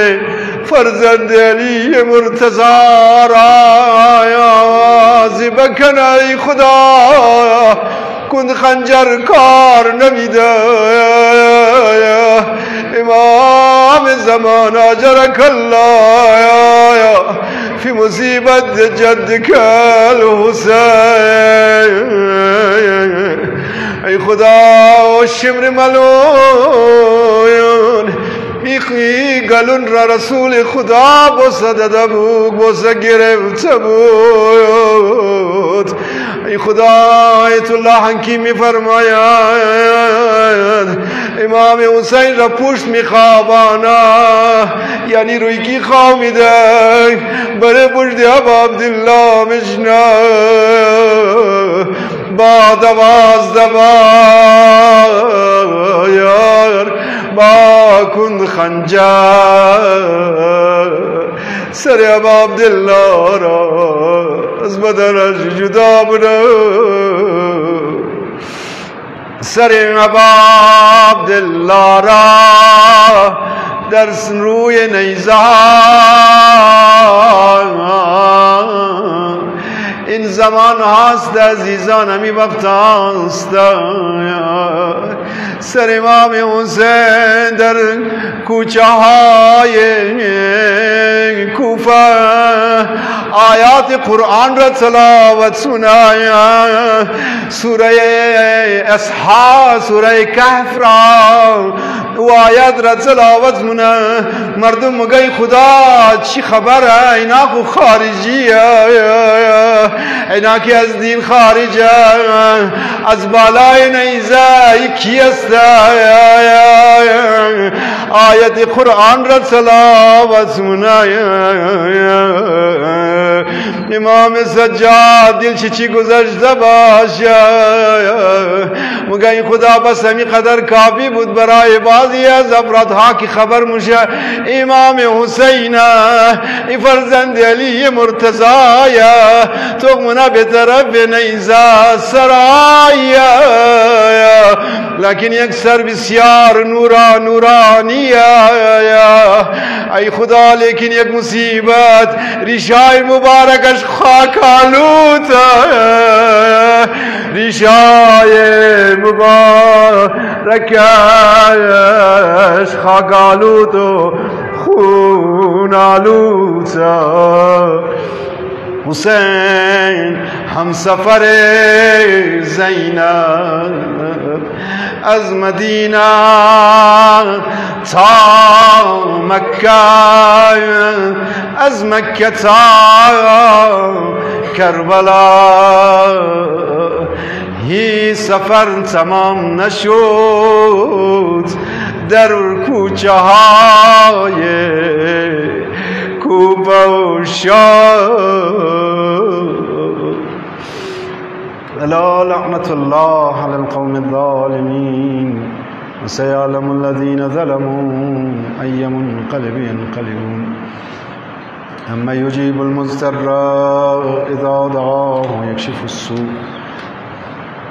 فرزند علی مرتضی را زیبه کن ای خدا کند خنجر کار نمیده. امام زمان اجرک الله فی مصیبت جدک الحسین. ای خدا شمر ملون میخوی گلون را رسول خدا بسدد بود بسد گرفت بود. ای خدا آیت الله حکیم فرماید امام حسین را پشت میخوابانا یعنی روی کی خواب میده بره پشت ابا عبدالله مشنا با یار با کند خنجر سر ابا عبدالله را از بدنش جدا برو سر ابا عبدالله را در روی نیزه این زمان هاست عزیزان همی وقت هاست سر امام حسین در کوچه های کوفه آیات قرآن را تلاوت سنایا، سوره اصحاب، سوره کهف را و آیات را تلاوت مونه. مردم مگه خدا چی خبره؟ اینا خو خارجی، اینا که از دین خارجه، از بالای نیزه کی است؟ آیت قرآن را تلاوت مونه. امام سجاد دل چی گذشته باشه، مگه خدا بس همی قدر کافی بود برای بعضی از افرادها که خبر میشه امام حسین ای فرزند علی مرتضی تغمنا به طرف نیزه سرای، لکن یک سر بسیار نورانی ای خدا، لیکن یک مصیبت ریشای مبارکش خاک آلود، ریشای مبارکش خاک آلود و خون آلود. حسین هم سفر زینب از مدینه تا مکه، از مکه تا کربلا، هی سفر تمام نشد در کوچه های کوفه و شام. الا لعنة الله على القوم الظالمين وسيعلم الذين ظلموا أي منقلب ينقلبون. أما يجيب المضطر إذا دعاه ويكشف السوء،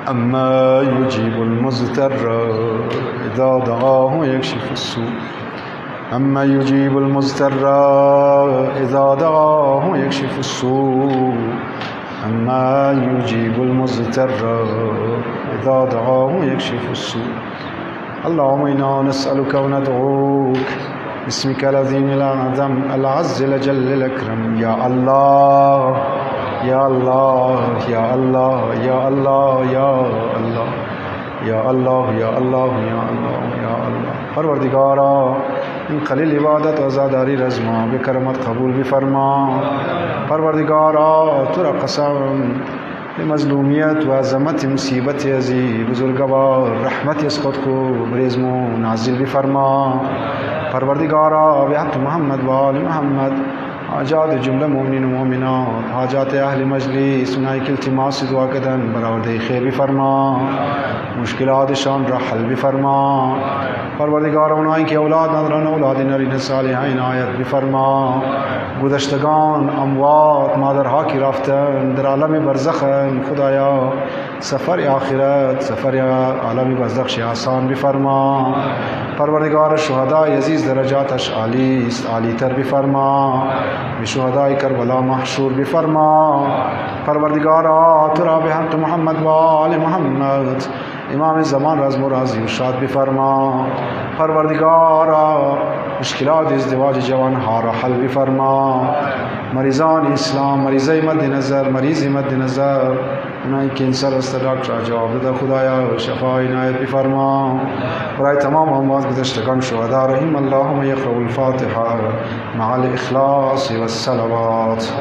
أما يجيب المضطر إذا دعاه ويكشف السوء، أما يجيب المضطر إذا دعاه ويكشف السوء، أما يجيب المضطر إذا دعاه ويكشف السوء. اللهم إنا نسألك وندعوك باسمك العظيم الأعظم العز الجل الأكرم. يا الله يا الله يا الله يا الله يا الله یا الله یا الله یا الله یا الله. پروردگارا این قلیل عبادت و عزاداری را از ما به کرمت قبول بفرما. پروردگارا تو را قسم به مظلومیت و عظمت مصیبت ازی بزرگوار رحمت از خود کو بریزمو نازل بفرما. پروردگارا به حق محمد و آل محمد حاجات جمله مؤمنین و مؤمنات، حاجات اهل مجلس اونایی که التماس دعا کردن برآورده خیر بفرما، مشکلاتشان را حل بفرما. پروردگار اونایی که اولاد ندارن اولاد نرین صالحین عنایت بفرما. گذشتگان اموات مادرها که رفتن در عالم برزخن، خدایا سفر آخرت سفر عالم برزخش آسان بفرما. پروردگار شهدای عزیز درجاتش عالی است، عالی تر بفرما. به شهدای کربلا محشور بفرما. پروردگارا تو را به حق محمد و آل محمد امام زمان را از مرازی و شاد بفرما. پروردگارا مشکلات ازدواج جوانها را حل بفرما. مریضان اسلام، مریضای مد نظر، مریضی مد نظر، اونایی که انسان است دکتر جواب بده خدایا شفای عنایت بفرما. برای تمام اموات گذشتگان شهدا رحم اللهم یقرأ الفاتحه مع الاخلاص والصلوات.